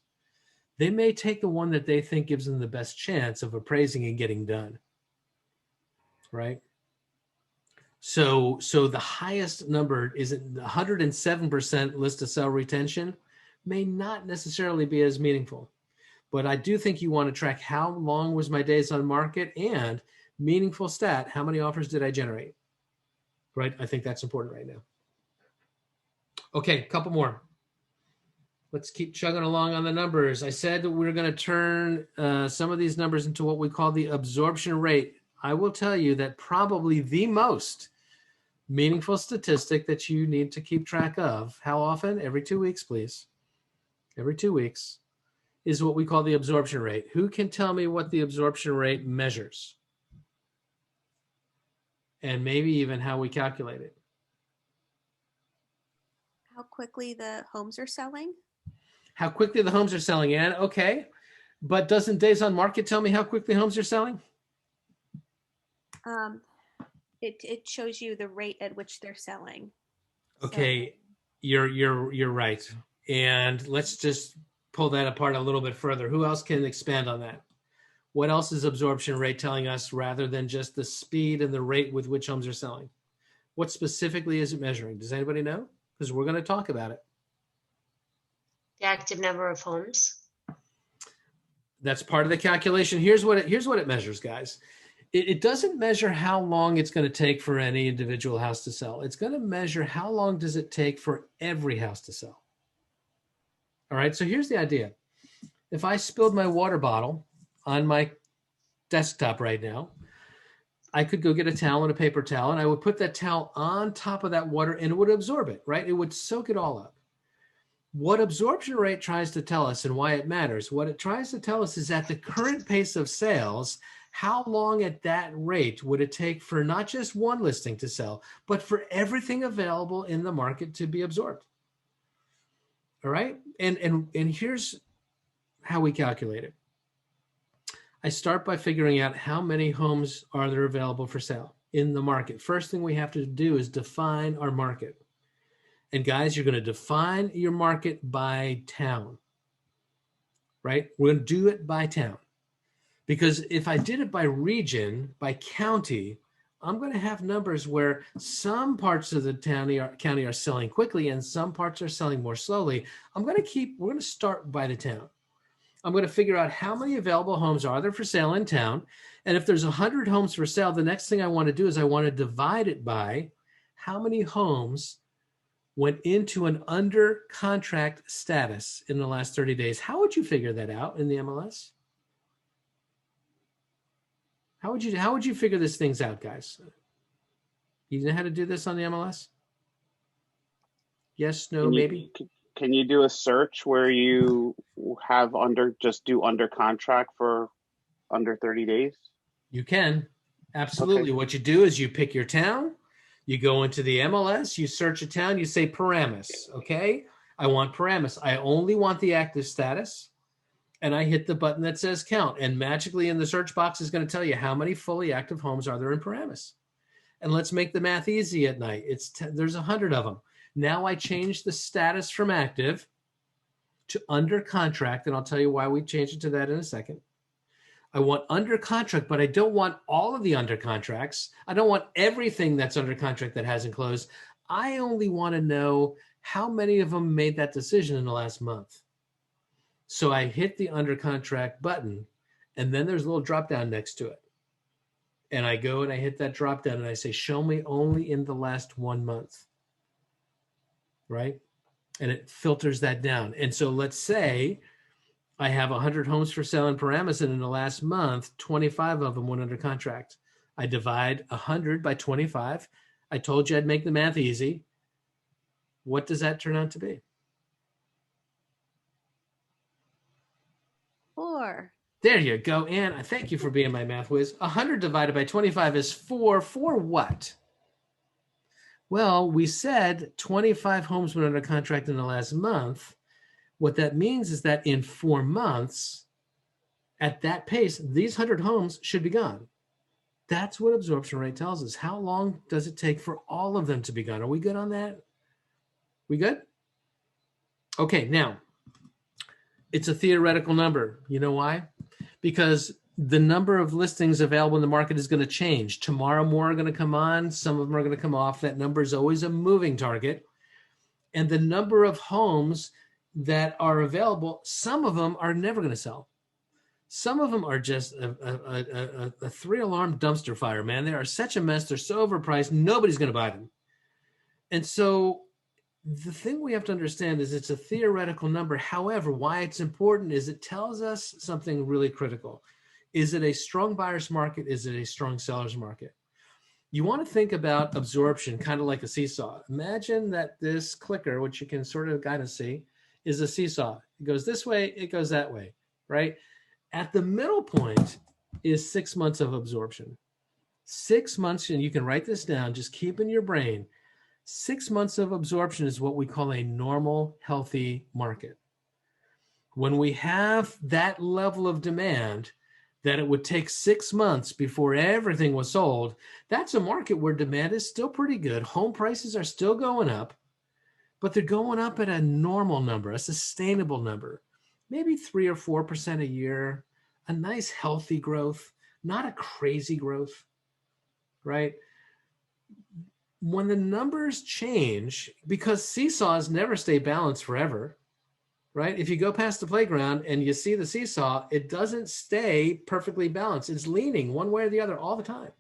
They may take the one that they think gives them the best chance of appraising and getting done, right? So the highest number is 107% list to sell retention may not necessarily be as meaningful. But I do think you want to track how long was my days on market and meaningful stat, how many offers did I generate? Right? I think that's important right now. Okay, a couple more. Let's keep chugging along on the numbers. I said that we're going to turn some of these numbers into what we call the absorption rate. I will tell you that probably the most meaningful statistic that you need to keep track of, how often? Every 2 weeks, please. Every 2 weeks is what we call the absorption rate. Who can tell me what the absorption rate measures? And maybe even how we calculate it. How quickly the homes are selling? How quickly the homes are selling, Ann. Okay. But doesn't days on market tell me how quickly homes are selling? It shows you the rate at which they're selling. Okay, you're right. And let's just pull that apart a little bit further. Who else can expand on that? What else is absorption rate telling us rather than just the speed and the rate with which homes are selling? What specifically is it measuring? Does anybody know? Because we're going to talk about it. The active number of homes. That's part of the calculation. Here's what it measures, guys. It doesn't measure how long it's going to take for any individual house to sell. It's going to measure how long does it take for every house to sell. All right, so here's the idea. If I spilled my water bottle on my desktop right now, I could go get a towel and a paper towel, and I would put that towel on top of that water, and it would absorb it, right? It would soak it all up. What absorption rate tries to tell us and why it matters, what it tries to tell us is at the current pace of sales, how long at that rate would it take for not just one listing to sell, but for everything available in the market to be absorbed? All right. And here's how we calculate it. I start by figuring out how many homes are there available for sale in the market. First thing we have to do is define our market. And guys, you're going to define your market by town, right? We're going to do it by town. Because if I did it by region, by county, I'm going to have numbers where some parts of the county are selling quickly and some parts are selling more slowly. We're going to start by the town. I'm going to figure out how many available homes are there for sale in town. And if there's 100 homes for sale, the next thing I want to do is I want to divide it by how many homes went into an under contract status in the last 30 days. How would you figure that out in the MLS? How would you figure these things out, guys? You know how to do this on the MLS? Yes, no, maybe? Can you do a search where you have do under contract for under 30 days? You can. Absolutely. Okay. What you do is you pick your town, you go into the MLS, you search a town, you say Paramus, okay? I want Paramus. I only want the active status. And I hit the button that says count. And magically in the search box is going to tell you how many fully active homes are there in Paramus. And let's make the math easy at night. There's 100 of them. Now I change the status from active to under contract. And I'll tell you why we changed it to that in a second. I want under contract, but I don't want all of the under contracts. I don't want everything that's under contract that hasn't closed. I only want to know how many of them made that decision in the last month. So I hit the under contract button, and then there's a little drop down next to it. And I go and I hit that drop down and I say, show me only in the last 1 month. Right? And it filters that down. And so let's say I have 100 homes for sale in Paramus, and in the last month, 25 of them went under contract. I divide 100 by 25. I told you I'd make the math easy. What does that turn out to be? 4. There you go, Ann. I thank you for being my math whiz. 100 divided by 25 is 4. For what? Well, we said 25 homes went under contract in the last month. What that means is that in 4 months, at that pace, these 100 homes should be gone. That's what absorption rate tells us. How long does it take for all of them to be gone? Are we good on that? We good? Okay, now, it's a theoretical number. You know why? Because the number of listings available in the market is going to change. Tomorrow, more are going to come on. Some of them are going to come off. That number is always a moving target. And the number of homes that are available, some of them are never going to sell. Some of them are just a 3-alarm dumpster fire, man. They are such a mess. They're so overpriced. Nobody's going to buy them. And so the thing we have to understand is it's a theoretical number. However, why it's important is it tells us something really critical. Is it a strong buyer's market? Is it a strong seller's market? You want to think about absorption kind of like a seesaw. Imagine that this clicker, which you can sort of kind of see, is a seesaw. It goes this way, it goes that way, right? At the middle point is 6 months of absorption. 6 months, and you can write this down, just keep in your brain. 6 months of absorption is what we call a normal, healthy market. When we have that level of demand, that it would take 6 months before everything was sold, that's a market where demand is still pretty good. Home prices are still going up, but they're going up at a normal number, a sustainable number, maybe 3 or 4% a year, a nice healthy growth, not a crazy growth, right? When the numbers change, because seesaws never stay balanced forever, right? If you go past the playground and you see the seesaw, it doesn't stay perfectly balanced. It's leaning one way or the other all the time.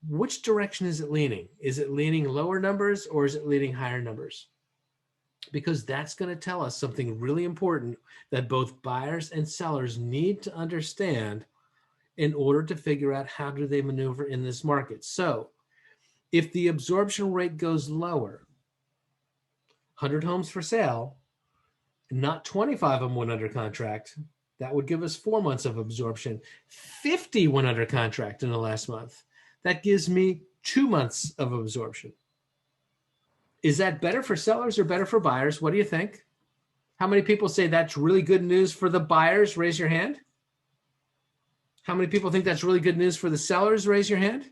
Which direction is it leaning? Is it leaning lower numbers or is it leaning higher numbers? Because that's going to tell us something really important that both buyers and sellers need to understand in order to figure out how do they maneuver in this market. So if the absorption rate goes lower, 100 homes for sale, not 25 of them went under contract, that would give us 4 months of absorption. 50 went under contract in the last month. That gives me 2 months of absorption. Is that better for sellers or better for buyers? What do you think? How many people say that's really good news for the buyers? Raise your hand. How many people think that's really good news for the sellers? Raise your hand.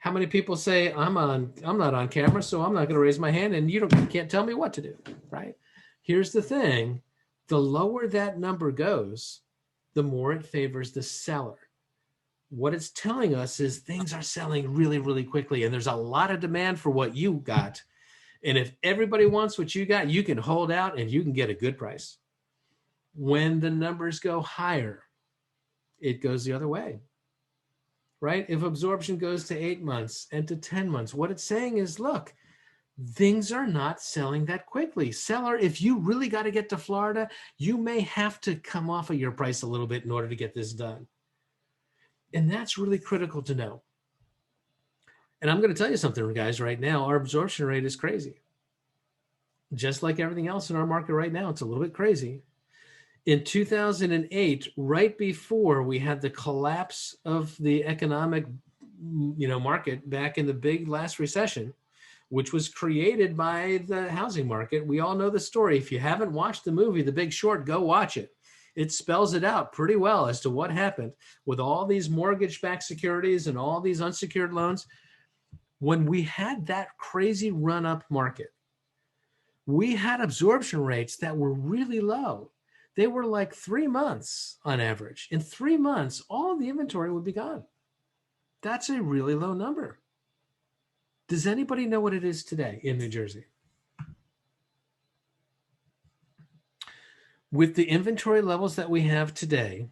How many people say I'm not on camera, so I'm not going to raise my hand, and you can't tell me what to do, right? Here's the thing. The lower that number goes, the more it favors the seller. What it's telling us is things are selling really, really quickly, and there's a lot of demand for what you got. And if everybody wants what you got, you can hold out and you can get a good price. When the numbers go higher, it goes the other way, right? If absorption goes to 8 months and to 10 months, what it's saying is, look, things are not selling that quickly. Seller, if you really got to get to Florida, you may have to come off of your price a little bit in order to get this done. And that's really critical to know. And I'm going to tell you something, guys, right now, our absorption rate is crazy. Just like everything else in our market right now, it's a little bit crazy. In 2008, right before we had the collapse of the economic, market back in the big last recession, which was created by the housing market. We all know the story. If you haven't watched the movie, The Big Short, go watch it. It spells it out pretty well as to what happened with all these mortgage-backed securities and all these unsecured loans. When we had that crazy run-up market, we had absorption rates that were really low. They were like 3 months on average. In 3 months, all of the inventory would be gone. That's a really low number. Does anybody know what it is today in New Jersey? With the inventory levels that we have today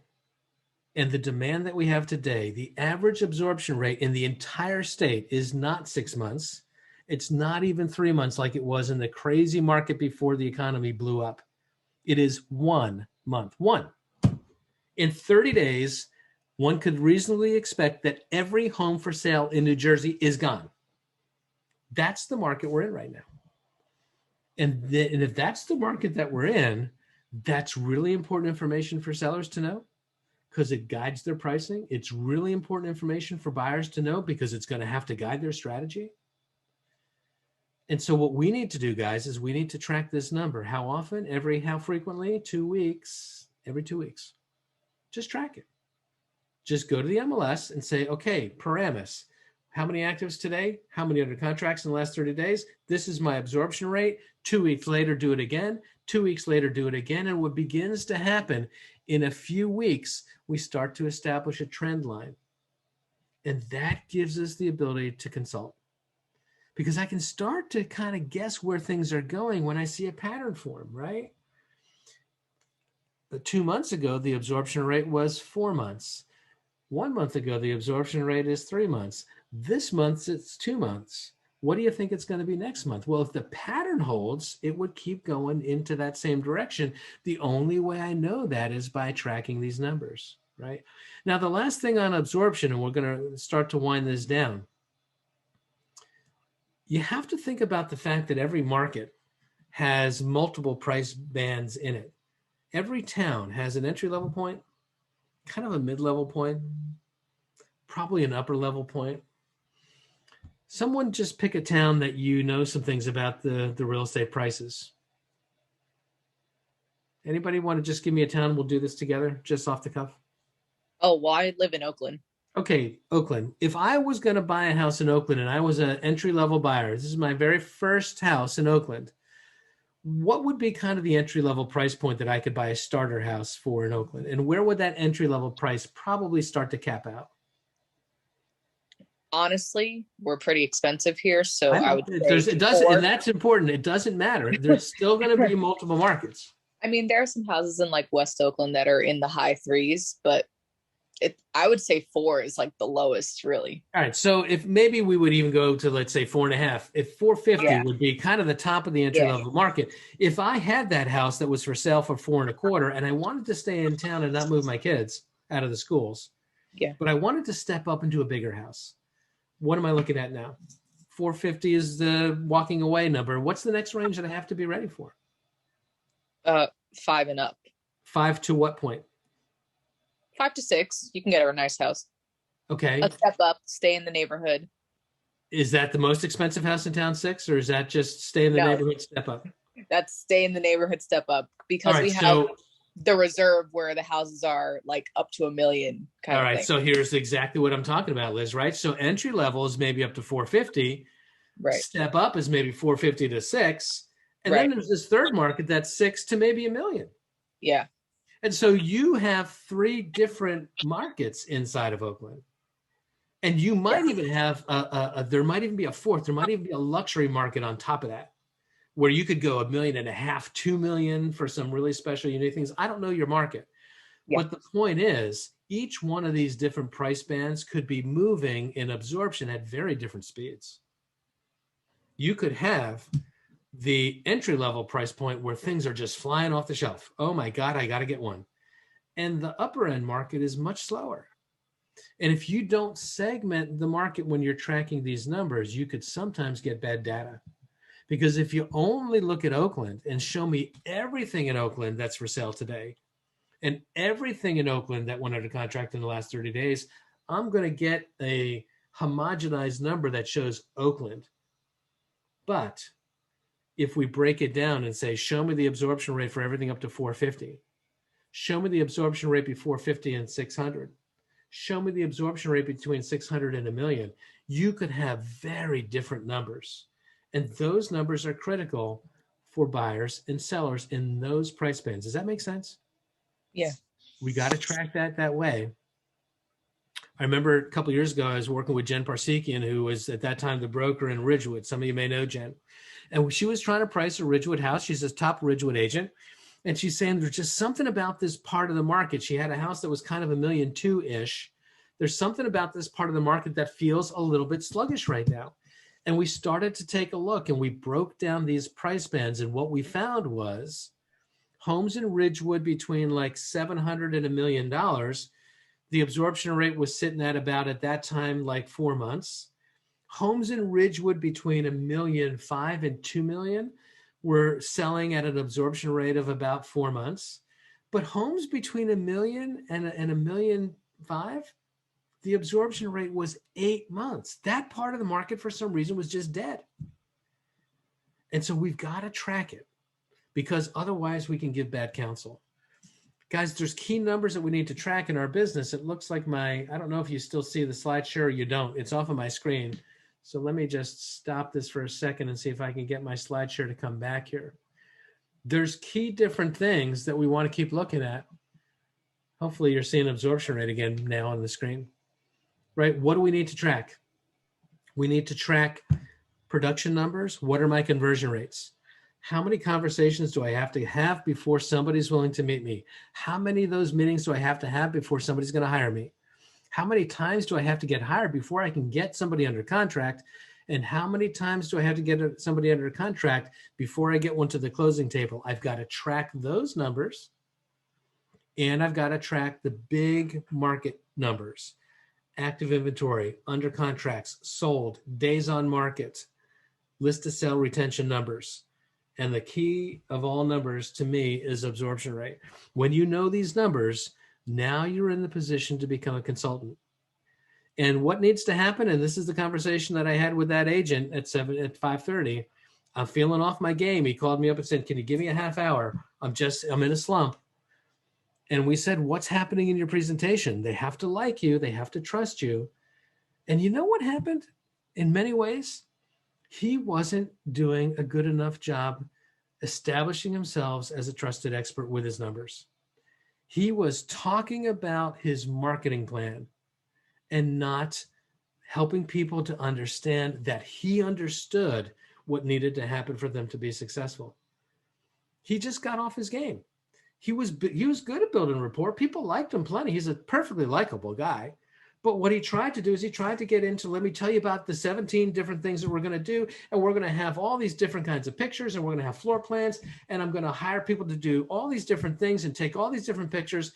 and the demand that we have today, the average absorption rate in the entire state is not 6 months. It's not even 3 months like it was in the crazy market before the economy blew up. It is 1 month. One. In 30 days, one could reasonably expect that every home for sale in New Jersey is gone. That's the market we're in right now. And if that's the market that we're in, that's really important information for sellers to know because it guides their pricing. It's really important information for buyers to know because it's going to have to guide their strategy. And so what we need to do, guys, is we need to track this number. How often? How frequently? 2 weeks. Every 2 weeks. Just track it. Just go to the MLS and say, okay, Paramus, how many actives today? How many under contracts in the last 30 days? This is my absorption rate. 2 weeks later, do it again. 2 weeks later, do it again. And what begins to happen in a few weeks, we start to establish a trend line. And that gives us the ability to consult, because I can start to kind of guess where things are going when I see a pattern form, right? 2 months ago, the absorption rate was 4 months. 1 month ago, the absorption rate is 3 months. This month, it's 2 months. What do you think it's going to be next month? Well, if the pattern holds, it would keep going into that same direction. The only way I know that is by tracking these numbers, right? Now, the last thing on absorption, and we're going to start to wind this down. You have to think about the fact that every market has multiple price bands in it. Every town has an entry-level point, kind of a mid-level point, probably an upper-level point. Someone just pick a town that you know some things about the real estate prices. Anybody want to just give me a town? We'll do this together, just off the cuff. Oh, well, I live in Oakland. Okay, Oakland. If I was going to buy a house in Oakland and I was an entry-level buyer, this is my very first house in Oakland, what would be kind of the entry-level price point that I could buy a starter house for in Oakland? And where would that entry-level price probably start to cap out? Honestly, we're pretty expensive here, so I would say it doesn't, 4. and that's important. It doesn't matter. There's still going to be multiple markets. I mean, there are some houses in like West Oakland that are in the high 3s, but I would say 4 is like the lowest, really. All right. So if maybe we would even go to, let's say, 4.5, if 450 would be kind of the top of the entry level market. If I had that house that was for sale for 4.25 and I wanted to stay in town and not move my kids out of the schools, but I wanted to step up into a bigger house, what am I looking at now? 450 is the walking away number. What's the next range that I have to be ready for? 5 and up. 5 to what point? 5 to 6. You can get a nice house. Okay. A step up, stay in the neighborhood. Is that the most expensive house in town, 6, or is that just stay in the neighborhood, step up? That's stay in the neighborhood, step up, because we have the reserve where the houses are like up to $1 million kind of thing. So here's exactly what I'm talking about, Liz, right? So entry level is maybe up to 450. Right. Step up is maybe 450 to 6. And then there's this third market that's 6 to maybe $1 million. Yeah. And so you have 3 different markets inside of Oakland. And you might even have there might even be a fourth. There might even be a luxury market on top of that, where you could go $1.5 million, $2 million for some really special, unique things. I don't know your market. But the point is, each one of these different price bands could be moving in absorption at very different speeds. You could have the entry-level price point where things are just flying off the shelf. Oh my God, I got to get one. And the upper end market is much slower. And if you don't segment the market when you're tracking these numbers, you could sometimes get bad data. Because if you only look at Oakland and show me everything in Oakland that's for sale today and everything in Oakland that went under contract in the last 30 days, I'm going to get a homogenized number that shows Oakland. But if we break it down and say, show me the absorption rate for everything up to 450, show me the absorption rate before 50 and 600, show me the absorption rate between 600 and $1 million, you could have very different numbers. And those numbers are critical for buyers and sellers in those price bands. Does that make sense? Yeah. We got to track that way. I remember a couple of years ago, I was working with Jen Parsekian, who was at that time the broker in Ridgewood. Some of you may know Jen. And she was trying to price a Ridgewood house. She's a top Ridgewood agent. And she's saying there's just something about this part of the market. She had a house that was kind of $1.2 million-ish. There's something about this part of the market that feels a little bit sluggish right now. And we started to take a look and we broke down these price bands. And what we found was homes in Ridgewood between like $700,000 and $1 million. The absorption rate was sitting at about, at that time, like 4 months. Homes in Ridgewood between $1.5 million and $2 million were selling at an absorption rate of about 4 months. But homes between $1 million and $1.5 million, the absorption rate was 8 months. That part of the market, for some reason, was just dead. And so we've got to track it, because otherwise we can give bad counsel. Guys, there's key numbers that we need to track in our business. It looks like I don't know if you still see the slide share or you don't. It's off of my screen. So let me just stop this for a second and see if I can get my slide share to come back here. there's key different things that we want to keep looking at. Hopefully you're seeing absorption rate again now on the screen, right? What do we need to track? We need to track production numbers. What are my conversion rates? How many conversations do I have to have before somebody's willing to meet me? How many of those meetings do I have to have before somebody's going to hire me? How many times do I have to get hired before I can get somebody under contract? And how many times do I have to get somebody under contract before I get one to the closing table? I've got to track those numbers, and I've got to track the big market numbers: active inventory, under contracts, sold, days on market, list to sell retention numbers. And the key of all numbers to me is absorption rate. When you know these numbers, now you're in the position to become a consultant. And what needs to happen, and this is the conversation that I had with that agent at 5:30. I'm feeling off my game. He called me up and said, "Can you give me a half hour? I'm in a slump." And we said, "What's happening in your presentation?" They have to like you. They have to trust you. And you know what happened? In many ways, he wasn't doing a good enough job establishing himself as a trusted expert with his numbers. He was talking about his marketing plan and not helping people to understand that he understood what needed to happen for them to be successful. He just got off his game. He was good at building rapport. People liked him plenty. He's a perfectly likable guy. But what he tried to do is he tried to get into, let me tell you about the 17 different things that we're going to do. And we're going to have all these different kinds of pictures, and we're going to have floor plans. And I'm going to hire people to do all these different things and take all these different pictures.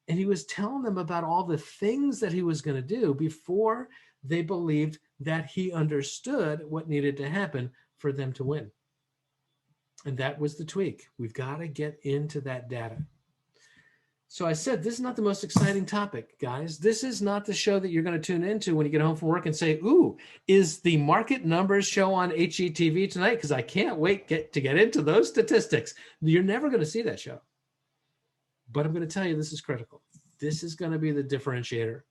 And he was telling them about all the things that he was going to do before they believed that he understood what needed to happen for them to win. And that was the tweak. We've got to get into that data. So I said, this is not the most exciting topic, guys. This is not the show that you're going to tune into when you get home from work and say, "Ooh, is the market numbers show on HGTV tonight? Because I can't wait to get into those statistics." You're never going to see that show. But I'm going to tell you, this is critical. This is going to be the differentiator.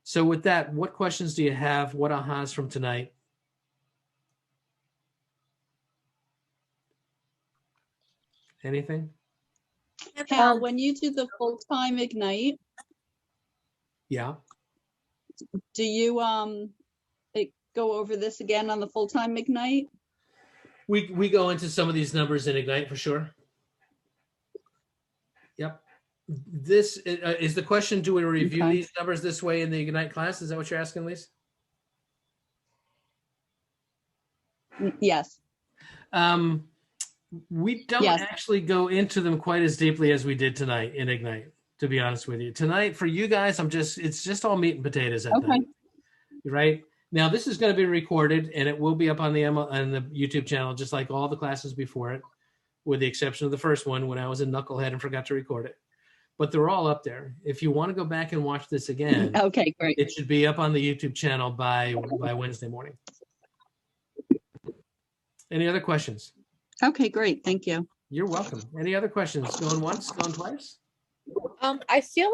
So with that, what questions do you have? What ahas from tonight? Anything? Hal, when you do the full-time Ignite, Yeah. do you go over this again on the full-time Ignite? We go into some of these numbers in Ignite for sure. Yep. This is the question. Do we review these numbers this way in the Ignite class? Is that what you're asking, Lise? Yes. We don't actually go into them quite as deeply as we did tonight in Ignite, to be honest with you. Tonight, for you guys, it's just all meat and potatoes at night. Right? Now, this is going to be recorded, and it will be up on the YouTube channel, just like all the classes before it, with the exception of the first one when I was a knucklehead and forgot to record it. But they're all up there. If you want to go back and watch this again, okay, great. It should be up on the YouTube channel by Wednesday morning. Any other questions? Okay, great. Thank you. You're welcome. Any other questions? Going once, going twice? I feel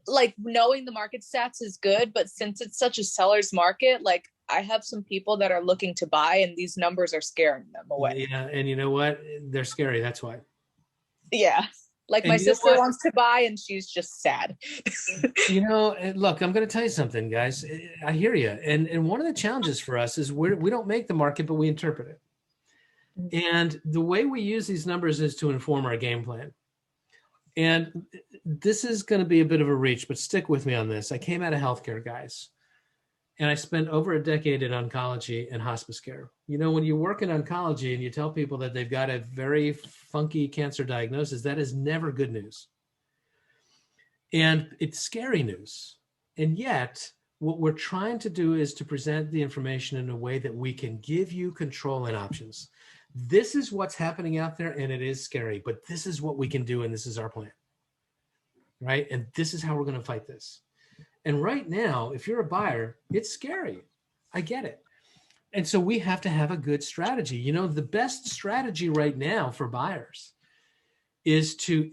like knowing the market stats is good, but since it's such a seller's market, like I have some people that are looking to buy and these numbers are scaring them away. Yeah, and you know what? They're scary. That's why. Yeah. Like my sister wants to buy and she's just sad. Look, I'm going to tell you something, guys. I hear you. And one of the challenges for us is we don't make the market, but we interpret it. And the way we use these numbers is to inform our game plan. And this is going to be a bit of a reach, but stick with me on this. I came out of healthcare, guys, and I spent over a decade in oncology and hospice care. When you work in oncology and you tell people that they've got a very funky cancer diagnosis, that is never good news. And it's scary news. And yet, what we're trying to do is to present the information in a way that we can give you control and options. This is what's happening out there, and it is scary, but this is what we can do, and this is our plan, right? And this is how we're going to fight this. And right now, if you're a buyer, it's scary. I get it. And so we have to have a good strategy. The best strategy right now for buyers is to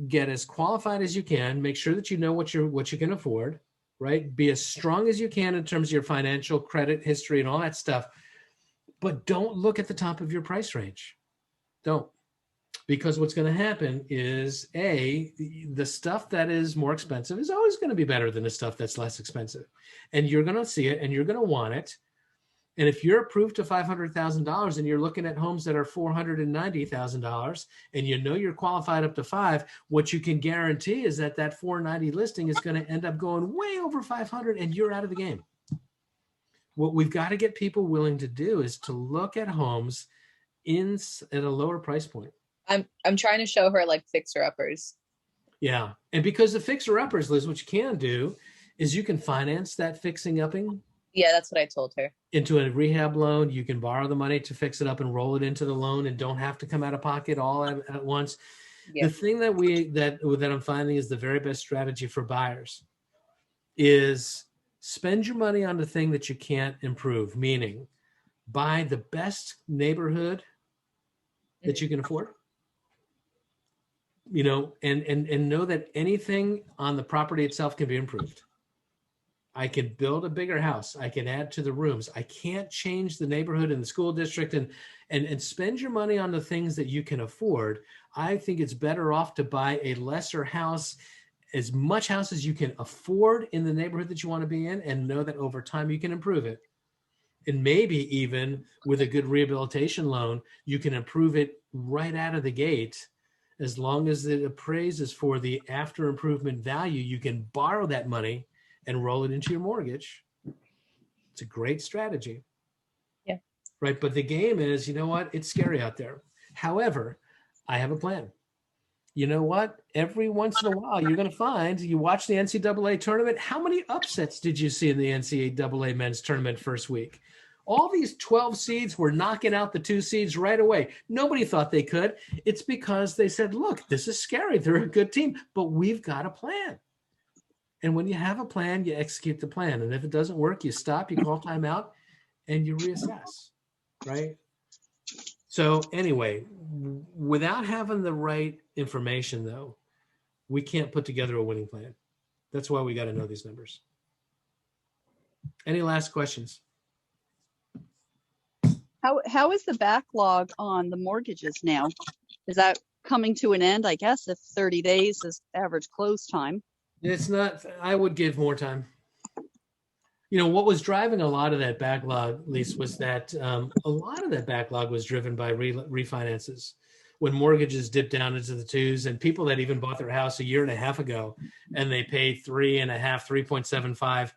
get as qualified as you can, make sure that you know what you can afford, right? Be as strong as you can in terms of your financial credit history and all that stuff. But don't look at the top of your price range. Don't. Because what's going to happen is the stuff that is more expensive is always going to be better than the stuff that's less expensive. And you're going to see it and you're going to want it. And if you're approved to $500,000 and you're looking at homes that are $490,000 and you know you're qualified up to 5, what you can guarantee is that that 490 listing is going to end up going way over 500 and you're out of the game. What we've got to get people willing to do is to look at homes at a lower price point. I'm trying to show her like fixer uppers. Yeah. And because the fixer uppers, Liz, what you can do is you can finance that fixing upping. Yeah, that's what I told her. Into a rehab loan. You can borrow the money to fix it up and roll it into the loan and don't have to come out of pocket all at once. Yeah. The thing that I'm finding is the very best strategy for buyers is spend your money on the thing that you can't improve, meaning buy the best neighborhood that you can afford. You know, and know that anything on the property itself can be improved. I can build a bigger house. I can add to the rooms. I can't change the neighborhood and the school district and spend your money on the things that you can afford. I think it's better off to buy a lesser house, as much house as you can afford in the neighborhood that you want to be in, and know that over time you can improve it. And maybe even with a good rehabilitation loan, you can improve it right out of the gate. As long as it appraises for the after improvement value, you can borrow that money and roll it into your mortgage. It's a great strategy. Yeah. Right. But the game is, you know what? It's scary out there. However, I have a plan. You know what? Every once in a while, you're going to find, you watch the NCAA tournament. How many upsets did you see in the NCAA men's tournament first week? All these 12 seeds were knocking out the 2 seeds right away. Nobody thought they could. It's because they said, look, this is scary. They're a good team, but we've got a plan. And when you have a plan, you execute the plan. And if it doesn't work, you stop, you call timeout, and you reassess, right? So anyway, without having the right information, though, we can't put together a winning plan. That's why we got to know these numbers. Any last questions? How is the backlog on the mortgages now? Is that coming to an end? I guess if 30 days is average close time. It's not. I would give more time. You know, what was driving a lot of that backlog, Lisa, was that a lot of that backlog was driven by refinances. When mortgages dipped down into the 2s, and people that even bought their house a year and a half ago and they paid 3.75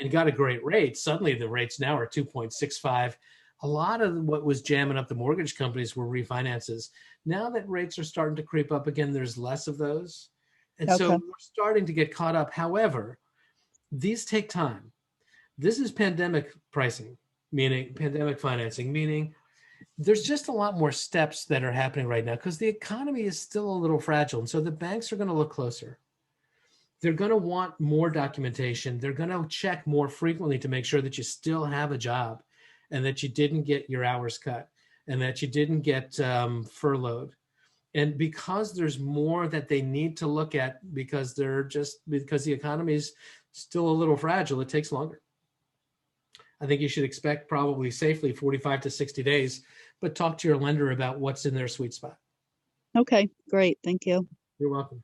and got a great rate, suddenly the rates now are 2.65. A lot of what was jamming up the mortgage companies were refinances. Now that rates are starting to creep up again, there's less of those. And so we're starting to get caught up. However, these take time. This is pandemic pricing, meaning pandemic financing, meaning there's just a lot more steps that are happening right now because the economy is still a little fragile. And so the banks are going to look closer. They're going to want more documentation. They're going to check more frequently to make sure that you still have a job and that you didn't get your hours cut and that you didn't get furloughed. And because there's more that they need to look at because the economy is still a little fragile, it takes longer. I think you should expect probably safely 45 to 60 days, but talk to your lender about what's in their sweet spot. Okay, great. Thank you. You're welcome.